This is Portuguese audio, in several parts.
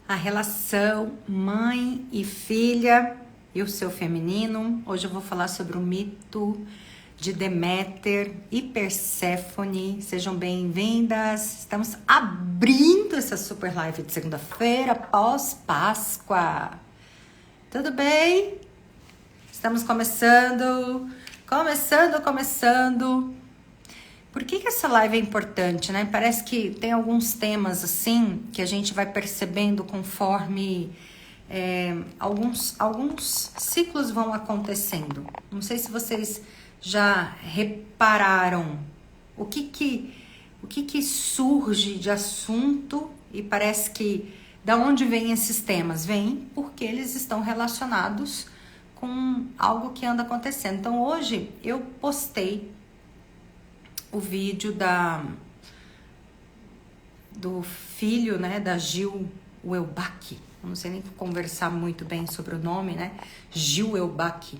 A relação mãe e filha e o seu feminino. Hoje eu vou falar sobre o mito de Deméter e Perséfone. Sejam bem-vindas. Estamos abrindo essa super live de segunda-feira, pós-Páscoa. Tudo bem? Estamos começando. Por que essa live é importante, né? Parece que tem alguns temas assim que a gente vai percebendo conforme alguns ciclos vão acontecendo. Não sei se vocês já repararam o que surge de assunto e parece que da onde vêm esses temas? Vêm porque eles estão relacionados com algo que anda acontecendo. Então hoje eu postei o vídeo do filho, né, da Gil Elbach. Eu não sei nem conversar muito bem sobre o nome, né? Gil Elbach.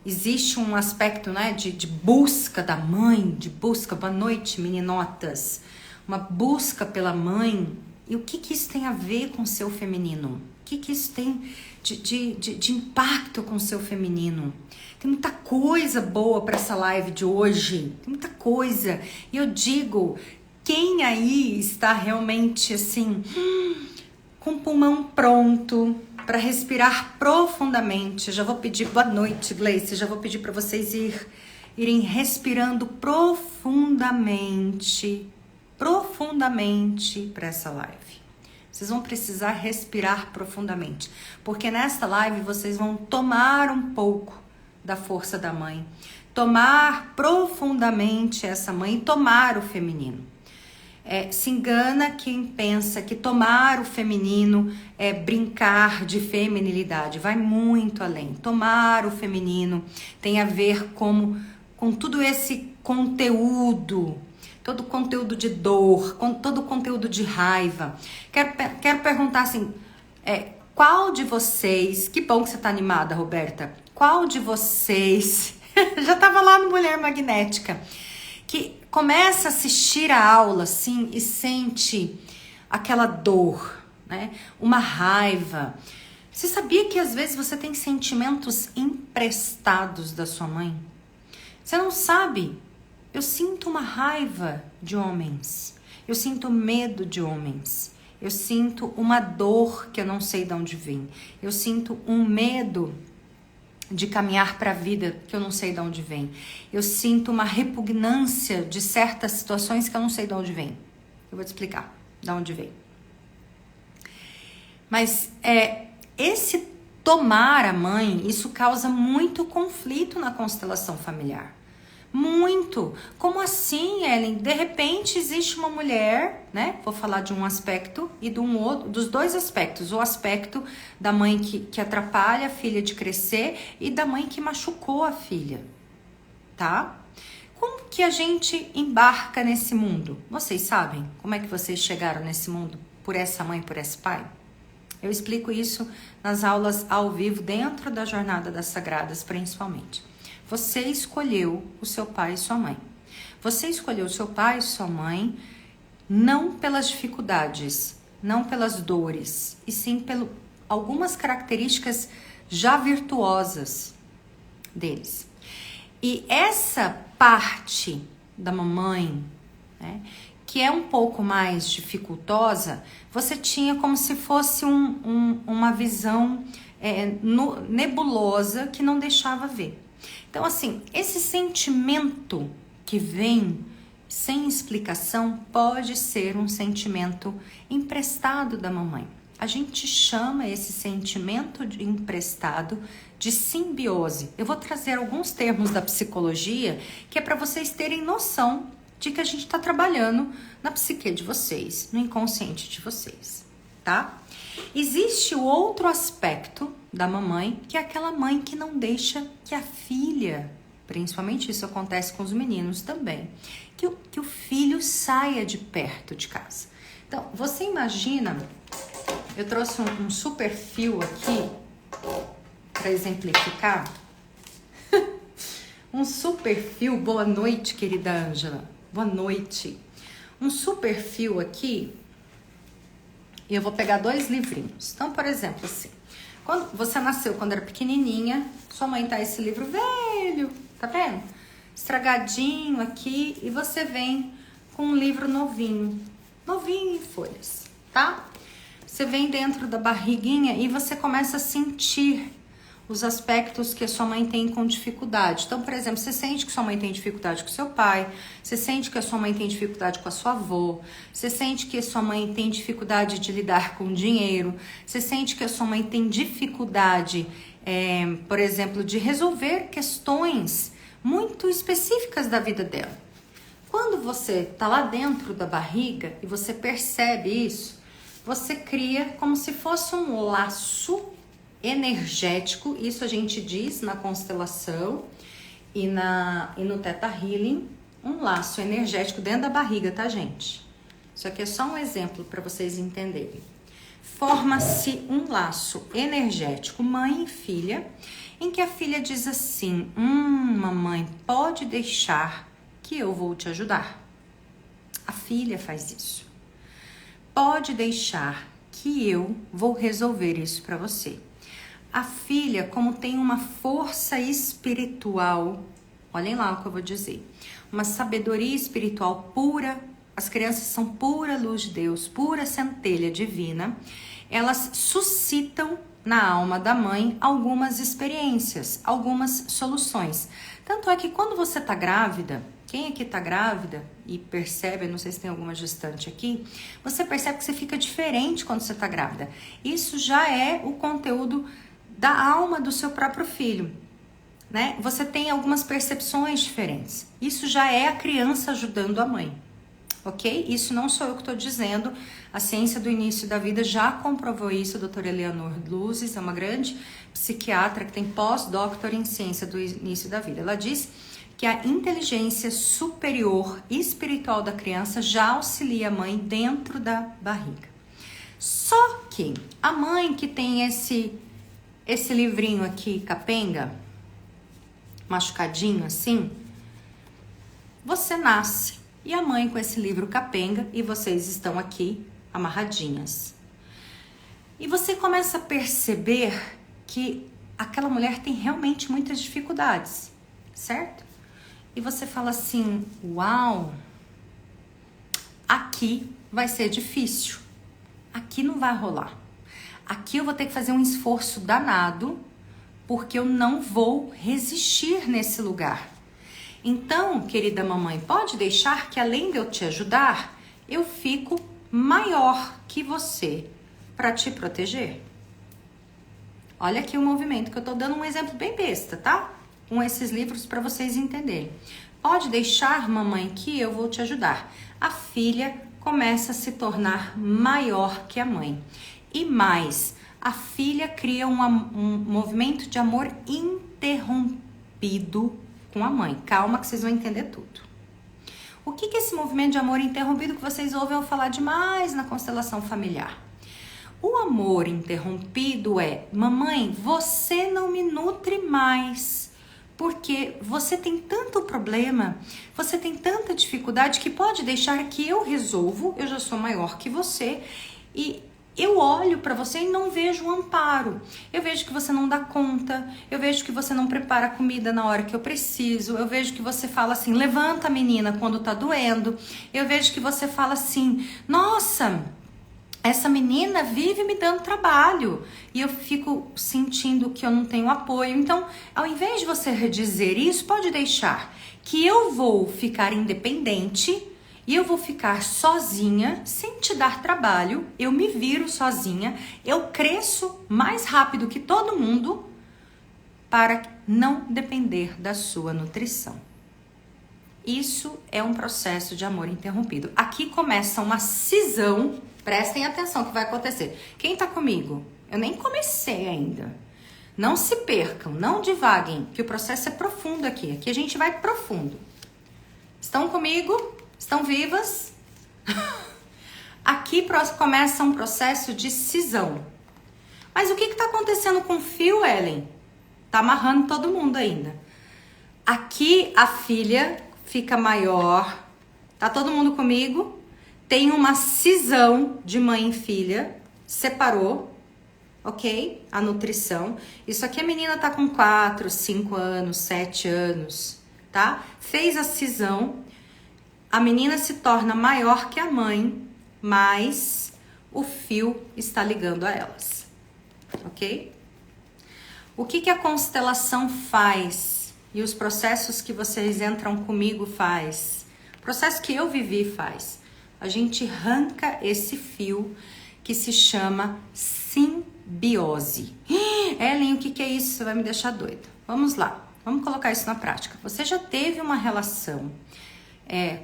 Existe um aspecto, né, de busca da mãe, de busca, boa noite, meninotas, uma busca pela mãe. E o que isso tem a ver com o seu feminino? O que isso tem de impacto com o seu feminino? Tem muita coisa boa para essa live de hoje, tem muita coisa. E eu digo, quem aí está realmente assim, com o pulmão pronto para respirar profundamente? Já vou pedir, boa noite, Gleice, já vou pedir para vocês irem respirando profundamente para essa live. Vocês vão precisar respirar profundamente, porque nesta live vocês vão tomar um pouco da força da mãe, tomar profundamente essa mãe e tomar o feminino. Se engana quem pensa que tomar o feminino é brincar de feminilidade, vai muito além. Tomar o feminino tem a ver com todo esse conteúdo, todo o conteúdo de dor, com todo o conteúdo de raiva. Quero perguntar assim, qual de vocês, que bom que você tá animada, Roberta, qual de vocês, já tava lá no Mulher Magnética, que começa a assistir a aula assim e sente aquela dor, né? Uma raiva. Você sabia que às vezes você tem sentimentos emprestados da sua mãe? Você não sabe. Eu sinto uma raiva de homens, eu sinto medo de homens, eu sinto uma dor que eu não sei de onde vem, eu sinto um medo de caminhar para a vida que eu não sei de onde vem, eu sinto uma repugnância de certas situações que eu não sei de onde vem. Eu vou te explicar de onde vem. Mas esse tomar a mãe, isso causa muito conflito na constelação familiar. Muito. Como assim, Ellen? De repente existe uma mulher, né? Vou falar de um aspecto e dos dois aspectos. O aspecto da mãe que atrapalha a filha de crescer e da mãe que machucou a filha, tá? Como que a gente embarca nesse mundo? Vocês sabem como é que vocês chegaram nesse mundo? Por essa mãe, por esse pai? Eu explico isso nas aulas ao vivo, dentro da Jornada das Sagradas, principalmente. Você escolheu o seu pai e sua mãe. Você escolheu o seu pai e sua mãe não pelas dificuldades, não pelas dores, e sim por algumas características já virtuosas deles. E essa parte da mamãe, né, que é um pouco mais dificultosa, você tinha como se fosse uma visão nebulosa que não deixava ver. Então, assim, esse sentimento que vem sem explicação pode ser um sentimento emprestado da mamãe. A gente chama esse sentimento emprestado de simbiose. Eu vou trazer alguns termos da psicologia que é para vocês terem noção de que a gente está trabalhando na psique de vocês, no inconsciente de vocês, tá? Existe o outro aspecto da mamãe, que é aquela mãe que não deixa que a filha, principalmente isso acontece com os meninos também, que o filho saia de perto de casa. Então, você imagina, eu trouxe um super fio aqui para exemplificar. Um super fio, boa noite, querida Ângela, boa noite. Um super fio aqui E eu vou pegar 2 livrinhos. Então, por exemplo, assim, quando você nasceu quando era pequenininha, sua mãe tá esse livro velho, tá vendo? Estragadinho aqui, e você vem com um livro novinho em folhas, tá? Você vem dentro da barriguinha e você começa a sentir os aspectos que a sua mãe tem com dificuldade. Então, por exemplo, você sente que sua mãe tem dificuldade com seu pai, você sente que a sua mãe tem dificuldade com a sua avó, você sente que a sua mãe tem dificuldade de lidar com dinheiro, você sente que a sua mãe tem dificuldade, por exemplo, de resolver questões muito específicas da vida dela. Quando você tá lá dentro da barriga e você percebe isso, você cria como se fosse um laço energético, isso a gente diz na constelação e no Theta Healing, um laço energético dentro da barriga, tá, gente? Isso aqui é só um exemplo para vocês entenderem. Forma-se um laço energético mãe e filha, em que a filha diz assim: mamãe, pode deixar que eu vou te ajudar. A filha faz isso. Pode deixar que eu vou resolver isso para você. A filha, como tem uma força espiritual, olhem lá o que eu vou dizer, uma sabedoria espiritual pura, as crianças são pura luz de Deus, pura centelha divina, elas suscitam na alma da mãe algumas experiências, algumas soluções. Tanto é que quando você tá grávida, quem aqui tá grávida e percebe, não sei se tem alguma gestante aqui, você percebe que você fica diferente quando você tá grávida. Isso já é o conteúdo da alma do seu próprio filho, né? Você tem algumas percepções diferentes. Isso já é a criança ajudando a mãe, ok? Isso não sou eu que estou dizendo. A ciência do início da vida já comprovou isso. A doutora Eleanor Luzes é uma grande psiquiatra que tem pós-doutor em ciência do início da vida. Ela diz que a inteligência superior espiritual da criança já auxilia a mãe dentro da barriga. Só que a mãe que tem esse livrinho aqui, capenga, machucadinho assim, você nasce e a mãe com esse livro capenga e vocês estão aqui amarradinhas. E você começa a perceber que aquela mulher tem realmente muitas dificuldades, certo? E você fala assim: uau, aqui vai ser difícil, aqui não vai rolar. Aqui eu vou ter que fazer um esforço danado, porque eu não vou resistir nesse lugar. Então, querida mamãe, pode deixar que além de eu te ajudar, eu fico maior que você para te proteger. Olha aqui o movimento que eu tô dando um exemplo bem besta, tá? Com esses livros para vocês entenderem. Pode deixar, mamãe, que eu vou te ajudar. A filha começa a se tornar maior que a mãe. E mais, a filha cria um movimento de amor interrompido com a mãe. Calma que vocês vão entender tudo. O que é esse movimento de amor interrompido que vocês ouvem eu falar demais na constelação familiar? O amor interrompido é: mamãe, você não me nutre mais, porque você tem tanto problema, você tem tanta dificuldade que pode deixar que eu resolvo, eu já sou maior que você e eu olho para você e não vejo um amparo. Eu vejo que você não dá conta, eu vejo que você não prepara comida na hora que eu preciso, eu vejo que você fala assim: levanta, menina, quando tá doendo. Eu vejo que você fala assim: nossa, essa menina vive me dando trabalho. E eu fico sentindo que eu não tenho apoio. Então, ao invés de você dizer isso, pode deixar que eu vou ficar independente e eu vou ficar sozinha, sem te dar trabalho, eu me viro sozinha, eu cresço mais rápido que todo mundo para não depender da sua nutrição. Isso é um processo de amor interrompido. Aqui começa uma cisão, prestem atenção o que vai acontecer. Quem tá comigo? Eu nem comecei ainda. Não se percam, não divaguem, que o processo é profundo aqui. Aqui a gente vai profundo. Estão comigo? Estão vivas? Aqui começa um processo de cisão. Mas o que está acontecendo com o fio, Ellen? Tá amarrando todo mundo ainda. Aqui a filha fica maior. Tá todo mundo comigo? tem uma cisão de mãe e filha, separou, ok? A nutrição. Isso aqui a menina tá com 4, 5 anos, 7 anos, tá? Fez a cisão, a menina se torna maior que a mãe, mas o fio está ligando a elas, ok? O que a constelação faz e os processos que vocês entram comigo faz, o processo que eu vivi faz, a gente arranca esse fio que se chama simbiose. Ellen, o que é isso? Você vai me deixar doida. Vamos lá, vamos colocar isso na prática. Você já teve uma relação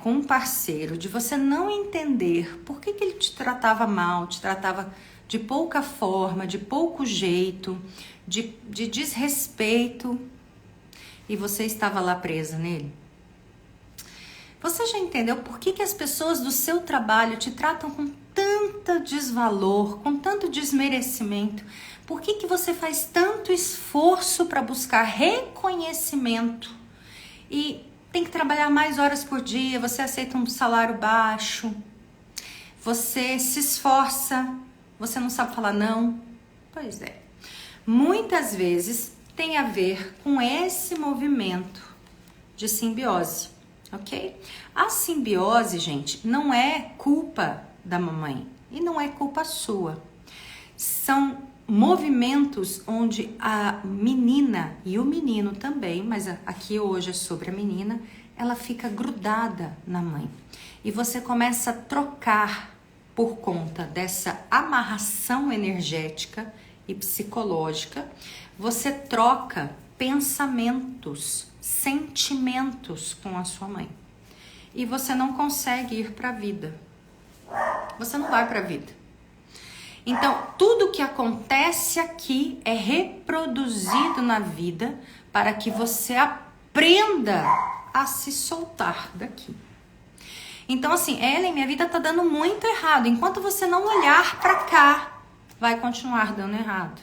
com um parceiro de você não entender por que ele te tratava mal, te tratava de pouca forma, de pouco jeito, de desrespeito, e você estava lá presa nele? Você já entendeu por que as pessoas do seu trabalho te tratam com tanto desvalor, com tanto desmerecimento? Por que você faz tanto esforço para buscar reconhecimento e tem que trabalhar mais horas por dia, você aceita um salário baixo, você se esforça, você não sabe falar não? Pois é. Muitas vezes tem a ver com esse movimento de simbiose, ok? A simbiose, gente, não é culpa da mamãe e não é culpa sua. São movimentos onde a menina e o menino também, mas aqui hoje é sobre a menina, ela fica grudada na mãe. E você começa a trocar por conta dessa amarração energética e psicológica, você troca pensamentos, sentimentos com a sua mãe. E você não consegue ir para a vida. Você não vai para a vida. Então, tudo que acontece aqui é reproduzido na vida para que você aprenda a se soltar daqui. Então, assim, Ellen, minha vida tá dando muito errado. Enquanto você não olhar para cá, vai continuar dando errado.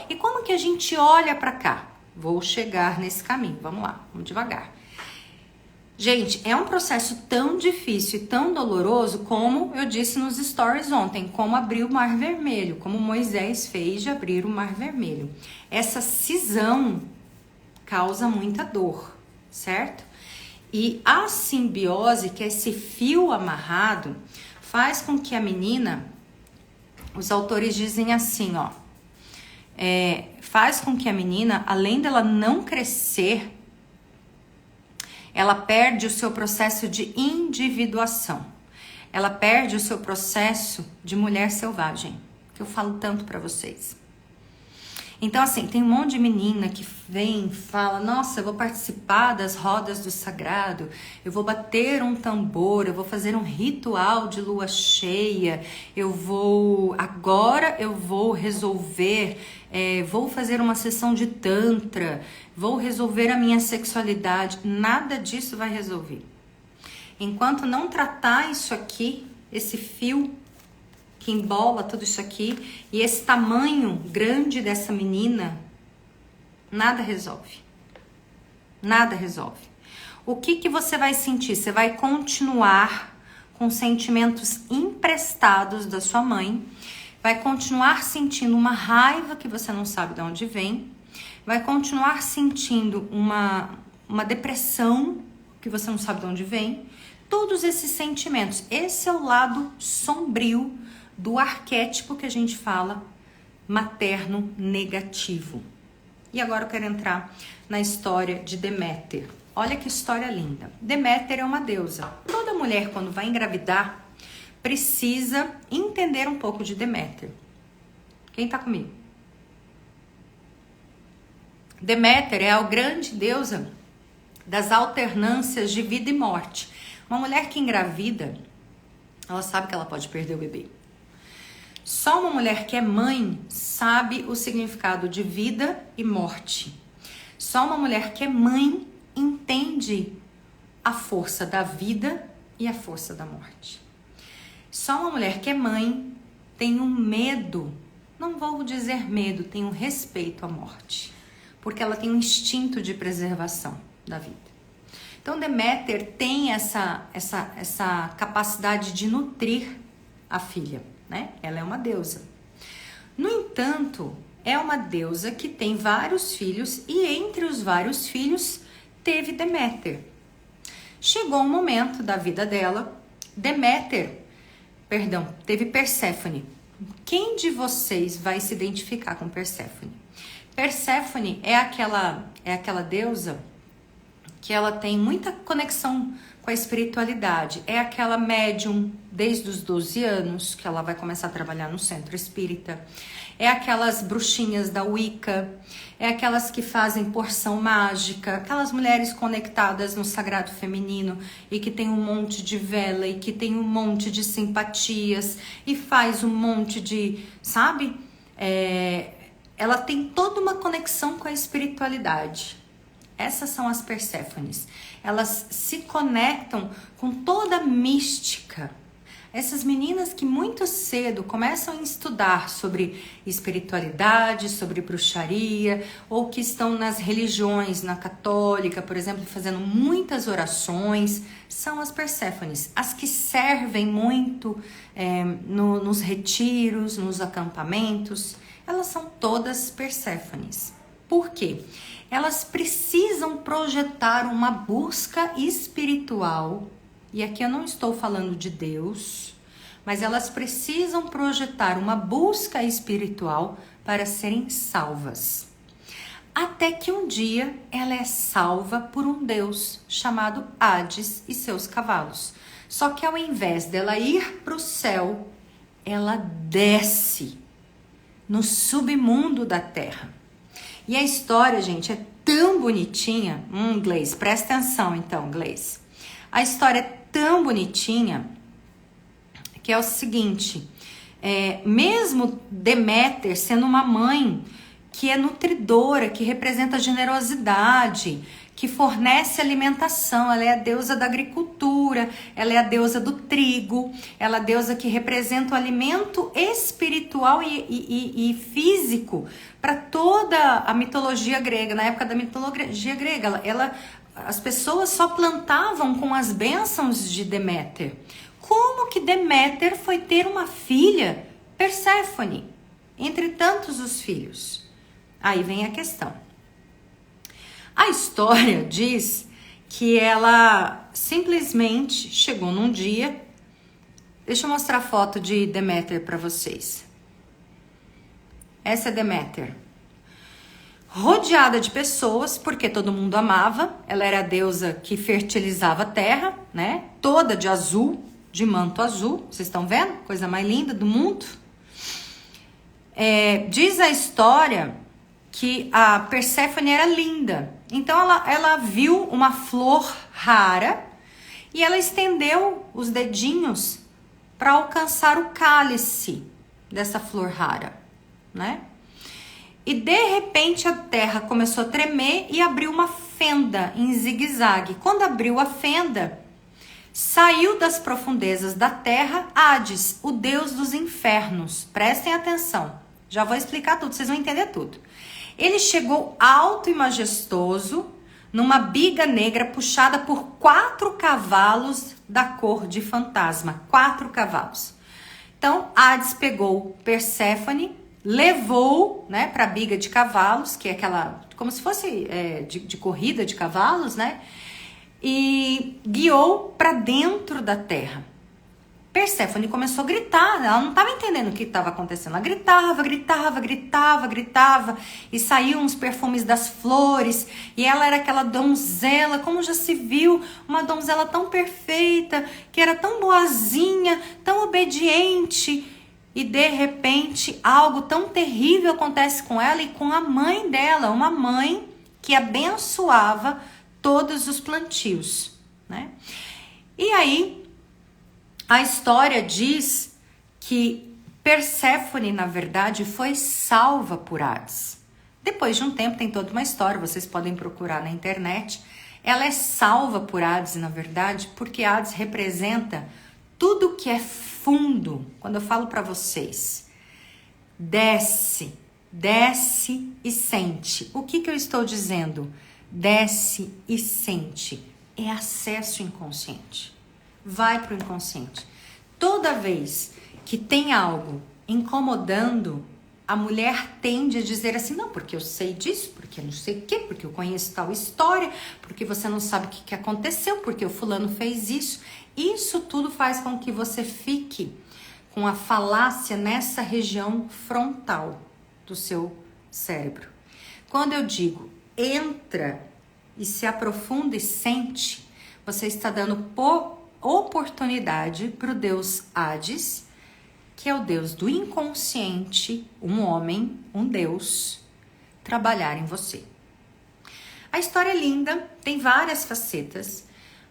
E como que a gente olha para cá? Vou chegar nesse caminho. Vamos lá, vamos devagar. Gente, é um processo tão difícil e tão doloroso como eu disse nos stories ontem, como abrir o Mar Vermelho, como Moisés fez de abrir o Mar Vermelho. Essa cisão causa muita dor, certo? E a simbiose, que é esse fio amarrado, faz com que a menina, os autores dizem assim, ó, faz com que a menina, além dela não crescer, ela perde o seu processo de individuação. Ela perde o seu processo de mulher selvagem, que eu falo tanto pra vocês. Então, assim, tem um monte de menina que vem e fala, nossa, eu vou participar das rodas do sagrado, eu vou bater um tambor, eu vou fazer um ritual de lua cheia, agora eu vou resolver, vou fazer uma sessão de tantra, vou resolver a minha sexualidade. Nada disso vai resolver. Enquanto não tratar isso aqui, esse fio que embola tudo isso aqui, e esse tamanho grande dessa menina, nada resolve. Nada resolve. O que você vai sentir? Você vai continuar com sentimentos emprestados da sua mãe, vai continuar sentindo uma raiva que você não sabe de onde vem, vai continuar sentindo uma depressão que você não sabe de onde vem. Todos esses sentimentos, esse é o lado sombrio do arquétipo que a gente fala materno negativo. E agora eu quero entrar na história de Deméter. Olha que história linda. Deméter é uma deusa. Toda mulher, quando vai engravidar, precisa entender um pouco de Deméter. Quem tá comigo? Deméter é a grande deusa das alternâncias de vida e morte. Uma mulher que engravida, ela sabe que ela pode perder o bebê. Só uma mulher que é mãe sabe o significado de vida e morte. Só uma mulher que é mãe entende a força da vida e a força da morte. Só uma mulher que é mãe tem um medo, não vou dizer medo, tem um respeito à morte, porque ela tem um instinto de preservação da vida. Então Deméter tem essa capacidade de nutrir a filha, né? Ela é uma deusa. No entanto, é uma deusa que tem vários filhos e entre os vários filhos teve Deméter. Chegou um momento da vida dela, teve Perséfone. Quem de vocês vai se identificar com Perséfone? Perséfone é aquela deusa que ela tem muita conexão com a espiritualidade. É aquela médium desde os 12 anos, que ela vai começar a trabalhar no centro espírita. É aquelas bruxinhas da Wicca. É aquelas que fazem porção mágica. Aquelas mulheres conectadas no sagrado feminino e que tem um monte de vela e que tem um monte de simpatias e faz um monte de, sabe? Ela tem toda uma conexão com a espiritualidade. Essas são as Perséfones. Elas se conectam com toda a mística. Essas meninas que muito cedo começam a estudar sobre espiritualidade, sobre bruxaria, ou que estão nas religiões, na católica, por exemplo, fazendo muitas orações, são as Perséfones. As que servem muito nos retiros, nos acampamentos, elas são todas Perséfones. Por quê? Elas precisam projetar uma busca espiritual, e aqui eu não estou falando de Deus, mas elas precisam projetar uma busca espiritual para serem salvas. Até que um dia ela é salva por um deus chamado Hades e seus cavalos. Só que ao invés dela ir para o céu, ela desce no submundo da terra. E a história, gente, é tão bonitinha. Gleice, presta atenção então, Gleice. A história é tão bonitinha que é o seguinte, mesmo Deméter sendo uma mãe que é nutridora, que representa a generosidade, que fornece alimentação, ela é a deusa da agricultura, ela é a deusa do trigo, ela é a deusa que representa o alimento espiritual e físico para toda a mitologia grega. Na época da mitologia grega, as pessoas só plantavam com as bênçãos de Deméter. Como que Deméter foi ter uma filha, Perséfone, entre tantos os filhos? Aí vem a questão. A história diz que ela simplesmente chegou num dia. Deixa eu mostrar a foto de Deméter para vocês. Essa é Deméter. Rodeada de pessoas, porque todo mundo amava. Ela era a deusa que fertilizava a terra, né? Toda de azul, de manto azul. Vocês estão vendo? Coisa mais linda do mundo. Diz a história que a Perséfone era linda. Então ela viu uma flor rara e ela estendeu os dedinhos para alcançar o cálice dessa flor rara, né? E de repente a terra começou a tremer e abriu uma fenda em zigue-zague. Quando abriu a fenda, saiu das profundezas da terra Hades, o deus dos infernos. Prestem atenção, já vou explicar tudo, vocês vão entender tudo. Ele chegou alto e majestoso, numa biga negra puxada por 4 cavalos da cor de fantasma. 4 cavalos. Então, Hades pegou Perséfone, levou, né, para a biga de cavalos, que é aquela, como se fosse de corrida de cavalos, né? E guiou para dentro da terra. Perséfone começou a gritar, ela não estava entendendo o que estava acontecendo. Ela gritava, e saíam os perfumes das flores, e ela era aquela donzela, como já se viu, uma donzela tão perfeita, que era tão boazinha, tão obediente, e de repente algo tão terrível acontece com ela e com a mãe dela, uma mãe que abençoava todos os plantios, né? E aí a história diz que Perséfone, na verdade, foi salva por Hades. Depois de um tempo, tem toda uma história, vocês podem procurar na internet. Ela é salva por Hades, na verdade, porque Hades representa tudo que é fundo. Quando eu falo para vocês, desce e sente. O que eu estou dizendo? Desce e sente. é acesso inconsciente. Vai para o inconsciente. Toda vez que tem algo incomodando, a mulher tende a dizer assim, não, porque eu sei disso, porque eu não sei o quê, porque eu conheço tal história, porque você não sabe o que aconteceu, porque o fulano fez isso. Isso tudo faz com que você fique com a falácia nessa região frontal do seu cérebro. Quando eu digo entra e se aprofunda e sente, você está dando oportunidade para o Deus Hades, que é o Deus do inconsciente, um homem, um Deus, trabalhar em você. A história é linda, tem várias facetas,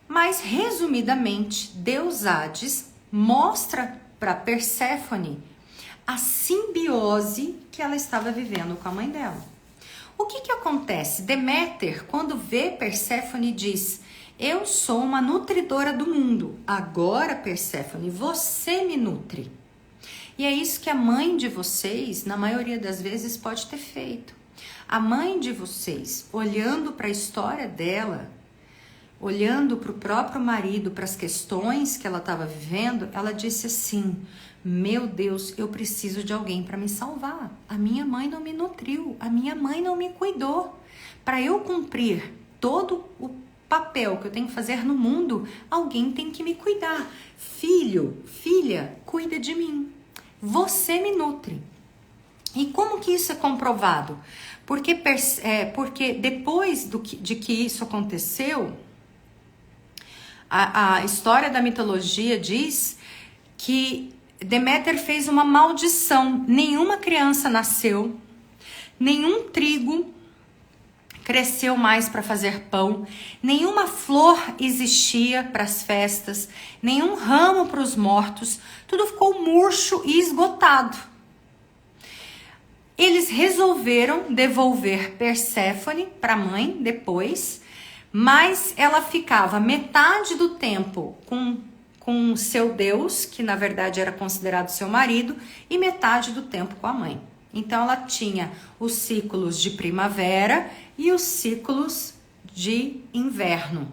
mas resumidamente, Deus Hades mostra para Perséfone a simbiose que ela estava vivendo com a mãe dela. O que acontece? Deméter, quando vê Perséfone, diz: eu sou uma nutridora do mundo, agora Perséfone, você me nutre. E é isso que a mãe de vocês, na maioria das vezes, pode ter feito. A mãe de vocês, olhando para a história dela, olhando para o próprio marido, para as questões que ela estava vivendo, ela disse assim: meu Deus, eu preciso de alguém para me salvar. A minha mãe não me nutriu, a minha mãe não me cuidou. Para eu cumprir todo o papel que eu tenho que fazer no mundo, alguém tem que me cuidar. Filho, filha, cuida de mim. Você me nutre. E como que isso é comprovado? Porque depois de que isso aconteceu, a história da mitologia diz que Deméter fez uma maldição. Nenhuma criança nasceu, nenhum trigo cresceu mais para fazer pão, nenhuma flor existia para as festas, nenhum ramo para os mortos, tudo ficou murcho e esgotado. Eles resolveram devolver Perséfone para a mãe depois, mas ela ficava metade do tempo com seu Deus, que na verdade era considerado seu marido, e metade do tempo com a mãe. Então ela tinha os ciclos de primavera e os ciclos de inverno,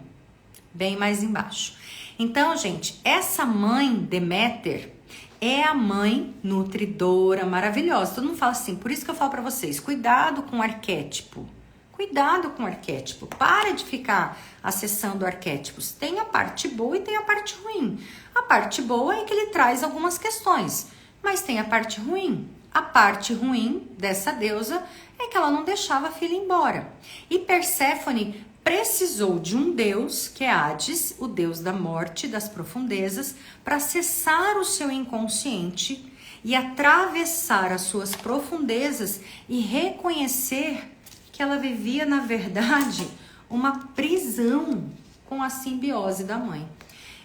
bem mais embaixo. Então, gente, essa mãe Deméter é a mãe nutridora, maravilhosa. Todo mundo fala assim, por isso que eu falo para vocês, cuidado com o arquétipo. Cuidado com o arquétipo. Para de ficar acessando arquétipos. Tem a parte boa e tem a parte ruim. A parte boa é que ele traz algumas questões, mas tem a parte ruim. A parte ruim dessa deusa é que ela não deixava a filha embora. E Perséfone precisou de um deus, que é Hades, o deus da morte, das profundezas, para acessar o seu inconsciente e atravessar as suas profundezas e reconhecer que ela vivia, na verdade, uma prisão com a simbiose da mãe.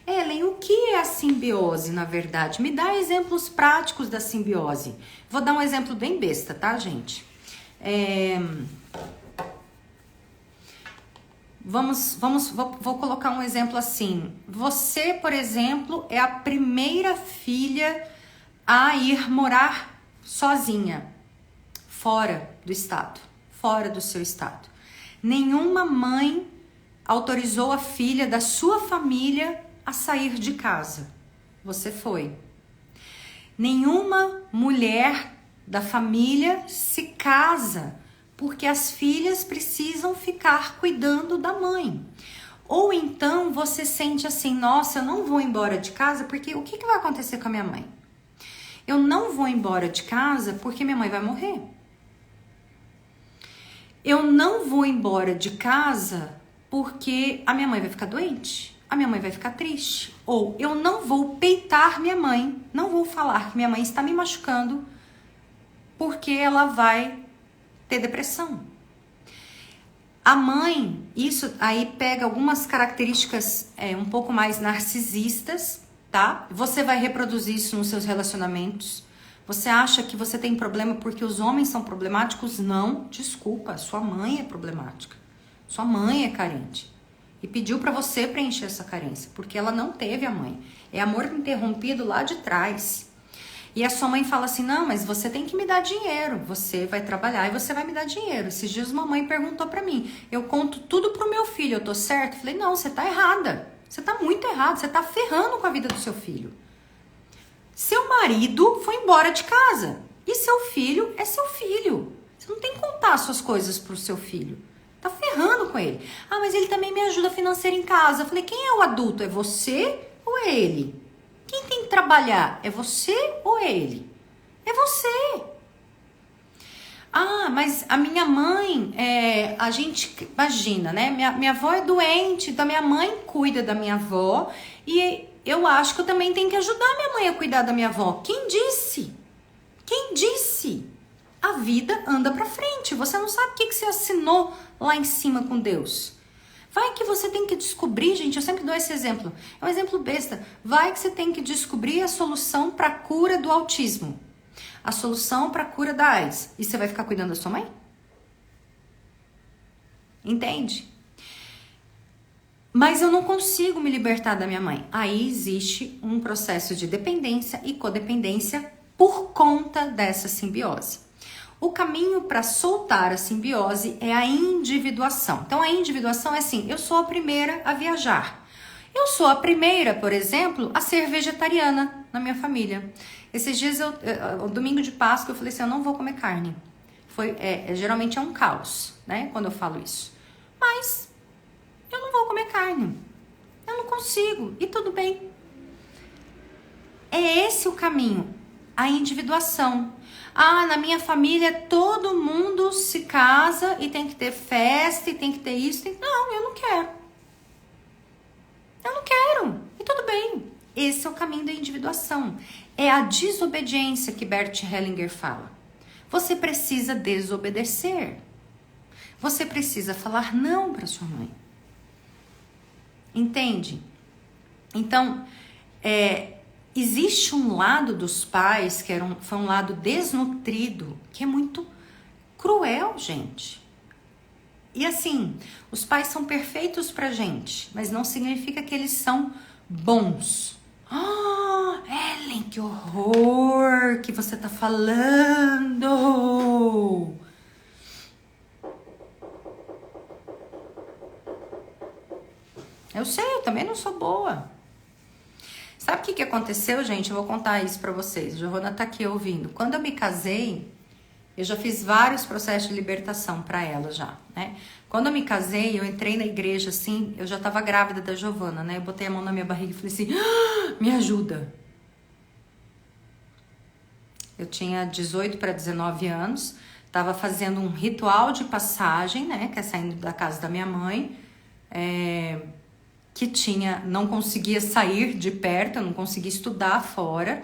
Ellen, o que é a simbiose, na verdade? Me dá exemplos práticos da simbiose. Vou dar um exemplo bem besta, tá, gente? Vou colocar um exemplo assim. Você, por exemplo, é a primeira filha a ir morar sozinha, fora do estado, fora do seu estado. Nenhuma mãe autorizou a filha da sua família a sair de casa. Você foi. Nenhuma mulher da família se casa porque as filhas precisam ficar cuidando da mãe. Ou então você sente assim, nossa, eu não vou embora de casa porque o que vai acontecer com a minha mãe? Eu não vou embora de casa porque minha mãe vai morrer. Eu não vou embora de casa porque a minha mãe vai ficar doente. A minha mãe vai ficar triste. Ou eu não vou peitar minha mãe, não vou falar que minha mãe está me machucando porque ela vai ter depressão. A mãe, isso aí pega algumas características um pouco mais narcisistas, tá? Você vai reproduzir isso nos seus relacionamentos. Você acha que você tem problema porque os homens são problemáticos? Não, desculpa, sua mãe é problemática. Sua mãe é carente. E pediu para você preencher essa carência, porque ela não teve a mãe. É amor interrompido lá de trás. E a sua mãe fala assim, não, mas você tem que me dar dinheiro, você vai trabalhar e você vai me dar dinheiro. Esses dias uma mãe perguntou pra mim, eu conto tudo pro meu filho, eu tô certo? Eu falei, não, você tá errada, você tá muito errado, você tá ferrando com a vida do seu filho. Seu marido foi embora de casa e seu filho é seu filho. Você não tem que contar suas coisas pro seu filho. Tá ferrando com ele. Ah, mas ele também me ajuda financeiro em casa. Eu falei, quem é o adulto? É você ou é ele? Quem tem que trabalhar? É você ou é ele? É você. Ah, mas a minha mãe, a gente, imagina, né? Minha avó é doente, então minha mãe cuida da minha avó e eu acho que eu também tenho que ajudar minha mãe a cuidar da minha avó. Quem disse? Quem disse? A vida anda pra frente. Você não sabe o que você assinou lá em cima com Deus. Vai que você tem que descobrir, gente, eu sempre dou esse exemplo. É um exemplo besta. Vai que você tem que descobrir a solução para a cura do autismo. A solução para a cura da AIDS. E você vai ficar cuidando da sua mãe? Entende? Mas eu não consigo me libertar da minha mãe. Aí existe um processo de dependência e codependência por conta dessa simbiose. O caminho para soltar a simbiose é a individuação. Então, a individuação é assim, eu sou a primeira a viajar. Eu sou a primeira, por exemplo, a ser vegetariana na minha família. Esses dias, o domingo de Páscoa, eu falei assim, eu não vou comer carne. Geralmente é um caos, né, quando eu falo isso. Mas eu não vou comer carne. Eu não consigo, e tudo bem. É esse o caminho, a individuação. Ah, na minha família todo mundo se casa e tem que ter festa e tem que ter isso. Não, eu não quero. Eu não quero. E tudo bem. Esse é o caminho da individuação. É a desobediência que Bert Hellinger fala. Você precisa desobedecer. Você precisa falar não para sua mãe. Entende? Então, existe um lado dos pais que foi um lado desnutrido, que é muito cruel, gente. E assim, os pais são perfeitos pra gente, mas não significa que eles são bons. Ah, Ellen, que horror que você tá falando. Eu sei, eu também não sou boa. Sabe o que aconteceu, gente? Eu vou contar isso pra vocês. Giovana tá aqui ouvindo. Quando eu me casei, eu já fiz vários processos de libertação pra ela já, né? Quando eu me casei, eu entrei na igreja assim, eu já tava grávida da Giovana, né? Eu botei a mão na minha barriga e falei assim, me ajuda. Eu tinha 18 para 19 anos, tava fazendo um ritual de passagem, né? Que é saindo da casa da minha mãe, que não conseguia sair de perto, eu não conseguia estudar fora.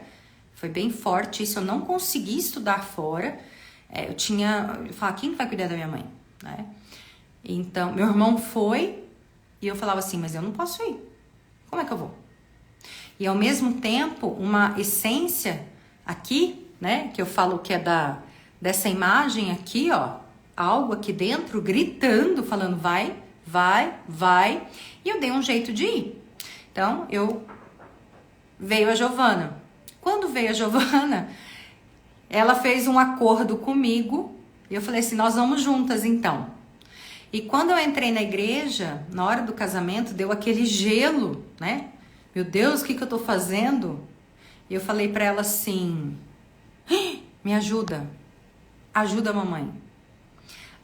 Foi bem forte isso, eu não consegui estudar fora. Eu falava, quem vai cuidar da minha mãe? Né? Então, meu irmão foi e eu falava assim, mas eu não posso ir. Como é que eu vou? E ao mesmo tempo, uma essência aqui, né? Que eu falo que é dessa imagem aqui, ó. Algo aqui dentro gritando, falando vai, vai, vai. E eu dei um jeito de ir. Então, veio a Giovana. Quando veio a Giovana, ela fez um acordo comigo. E eu falei assim, nós vamos juntas então. E quando eu entrei na igreja, na hora do casamento, deu aquele gelo, né? Meu Deus, o que eu tô fazendo? E eu falei pra ela assim, me ajuda. Ajuda a mamãe.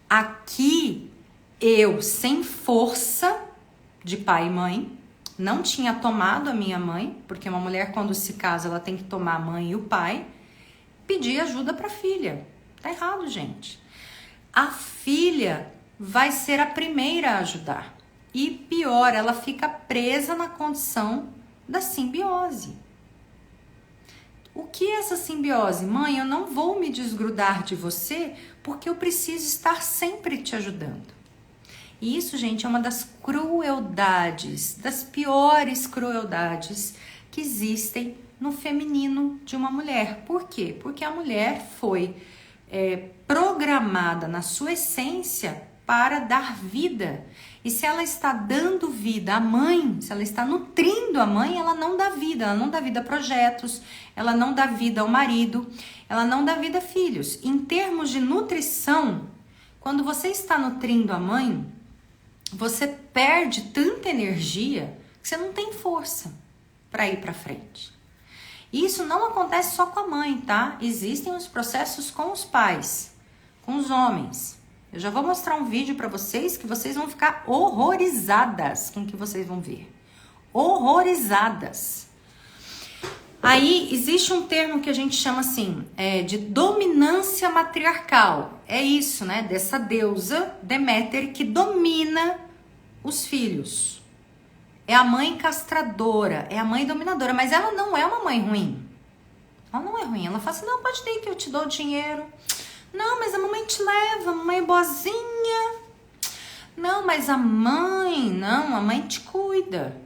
Aqui, eu, sem força de pai e mãe, não tinha tomado a minha mãe, porque uma mulher quando se casa, ela tem que tomar a mãe e o pai, pedi ajuda pra filha. Tá errado, gente. A filha vai ser a primeira a ajudar. E pior, ela fica presa na condição da simbiose. O que é essa simbiose? Mãe, eu não vou me desgrudar de você porque eu preciso estar sempre te ajudando. E isso, gente, é uma das crueldades, das piores crueldades que existem no feminino de uma mulher. Por quê? Porque a mulher foi programada na sua essência para dar vida. E se ela está dando vida à mãe, se ela está nutrindo a mãe, ela não dá vida a projetos, ela não dá vida ao marido, ela não dá vida a filhos. Em termos de nutrição, quando você está nutrindo a mãe, você perde tanta energia que você não tem força para ir para frente. Isso não acontece só com a mãe, tá? Existem os processos com os pais, com os homens. Eu já vou mostrar um vídeo para vocês que vocês vão ficar horrorizadas com o que vocês vão ver. Horrorizadas. Aí existe um termo que a gente chama assim, de dominância matriarcal. É isso, né? Dessa deusa Deméter que domina os filhos. É a mãe castradora, é a mãe dominadora, mas ela não é uma mãe ruim. Ela não é ruim. Ela fala assim, não, pode ir que eu te dou dinheiro. Não, mas a mamãe te leva, a mamãe é boazinha. Não, mas a mãe te cuida.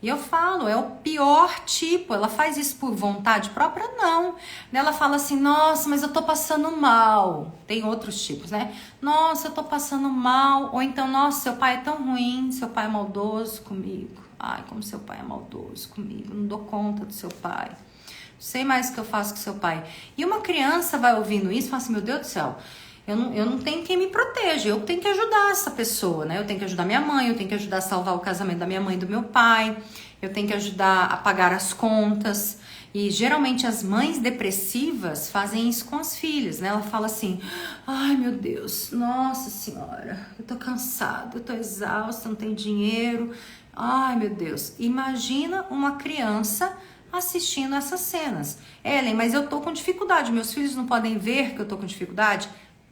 E eu falo, é o pior tipo. Ela faz isso por vontade própria? Não. Ela fala assim, nossa, mas eu tô passando mal. Tem outros tipos, né? Nossa, eu tô passando mal. Ou então, nossa, seu pai é tão ruim, seu pai é maldoso comigo. Ai, como seu pai é maldoso comigo. Não dou conta do seu pai. Não sei mais o que eu faço com seu pai. E uma criança vai ouvindo isso e fala assim, meu Deus do céu, eu não tenho quem me proteja, eu tenho que ajudar essa pessoa, né? Eu tenho que ajudar minha mãe, eu tenho que ajudar a salvar o casamento da minha mãe e do meu pai, eu tenho que ajudar a pagar as contas. E geralmente as mães depressivas fazem isso com as filhas, né? Ela fala assim, ai meu Deus, nossa senhora, eu tô cansada, eu tô exausta, não tenho dinheiro, ai meu Deus. Imagina uma criança assistindo essas cenas. Ellen, mas eu tô com dificuldade, meus filhos não podem ver que eu tô com dificuldade?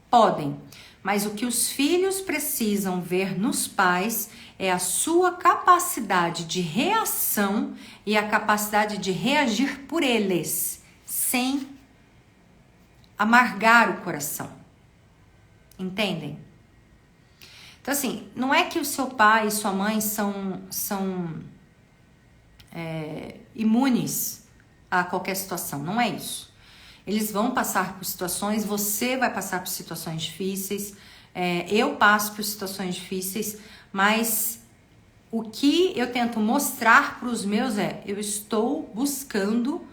Podem, mas o que os filhos precisam ver nos pais é a sua capacidade de reação e a capacidade de reagir por eles, sem amargar o coração. Entendem? Então assim, não é que o seu pai e sua mãe são imunes a qualquer situação, não é isso. Eles vão passar por situações, você vai passar por situações difíceis, eu passo por situações difíceis, mas o que eu tento mostrar para os meus eu estou buscando o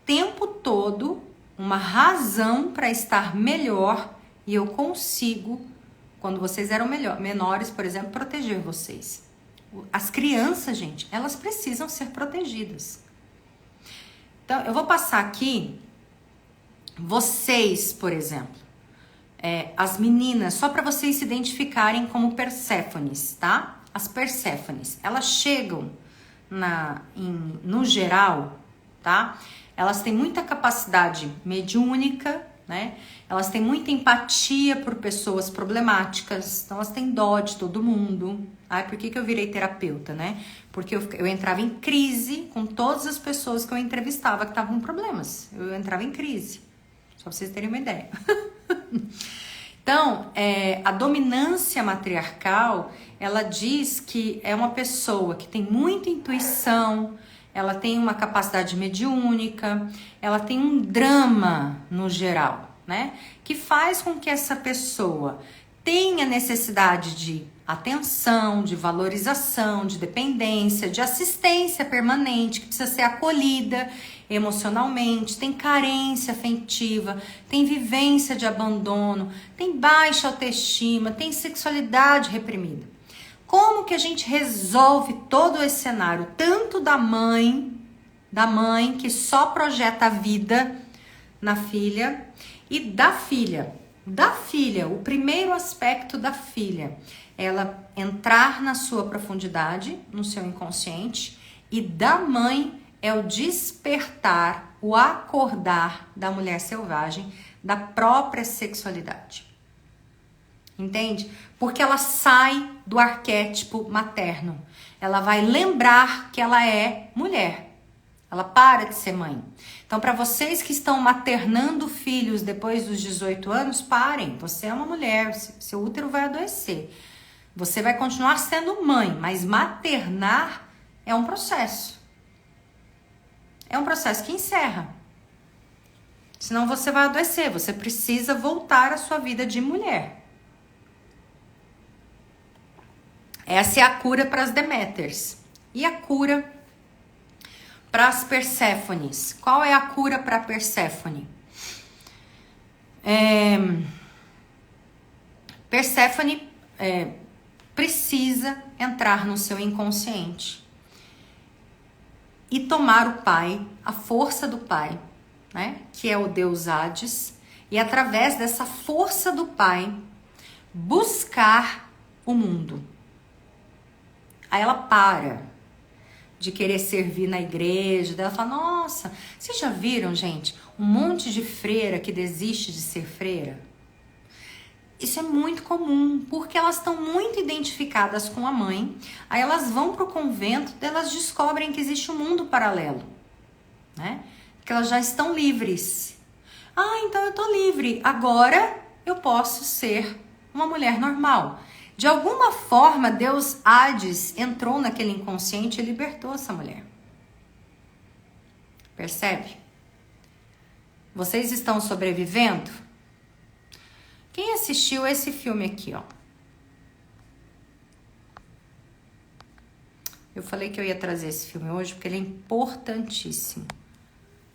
tempo todo uma razão para estar melhor e eu consigo, quando vocês eram menores, por exemplo, proteger vocês. As crianças, gente, elas precisam ser protegidas. Então, eu vou passar aqui vocês, por exemplo, as meninas, só para vocês se identificarem como Perséfones, tá? As Perséfones, elas chegam no geral, tá? Elas têm muita capacidade mediúnica, né? Elas têm muita empatia por pessoas problemáticas, então elas têm dó de todo mundo. Ai, por que eu virei terapeuta, né? Porque eu entrava em crise com todas as pessoas que eu entrevistava que estavam com problemas. Eu entrava em crise, só pra vocês terem uma ideia. Então, a dominância matriarcal, ela diz que é uma pessoa que tem muita intuição, ela tem uma capacidade mediúnica, ela tem um drama no geral, né? Que faz com que essa pessoa tenha necessidade de atenção, de valorização, de dependência, de assistência permanente, que precisa ser acolhida emocionalmente, tem carência afetiva, tem vivência de abandono, tem baixa autoestima, tem sexualidade reprimida. Como que a gente resolve todo esse cenário, tanto da mãe que só projeta a vida na filha e da filha? Da filha, o primeiro aspecto da filha, ela entrar na sua profundidade, no seu inconsciente, e da mãe é o despertar, o acordar da mulher selvagem, da própria sexualidade. Entende? Porque ela sai do arquétipo materno. Ela vai lembrar que ela é mulher. Ela para de ser mãe. Então, para vocês que estão maternando filhos depois dos 18 anos, parem. Você é uma mulher, seu útero vai adoecer. Você vai continuar sendo mãe, mas maternar é um processo. É um processo que encerra. Senão você vai adoecer. Você precisa voltar à sua vida de mulher. Essa é a cura para as Deméters. E a cura para as Perséfones? Qual é a cura para Perséfone? Perséfone precisa entrar no seu inconsciente e tomar o pai, a força do pai, né, que é o deus Hades, e através dessa força do pai buscar o mundo. Aí ela para de querer servir na igreja, daí ela fala, nossa, vocês já viram, gente, um monte de freira que desiste de ser freira? Isso é muito comum, porque elas estão muito identificadas com a mãe, aí elas vão para o convento, daí elas descobrem que existe um mundo paralelo, né? Que elas já estão livres. Ah, então eu tô livre, agora eu posso ser uma mulher normal. De alguma forma, Deus Hades entrou naquele inconsciente e libertou essa mulher. Percebe? Vocês estão sobrevivendo? Quem assistiu esse filme aqui, ó? Eu falei que eu ia trazer esse filme hoje porque ele é importantíssimo.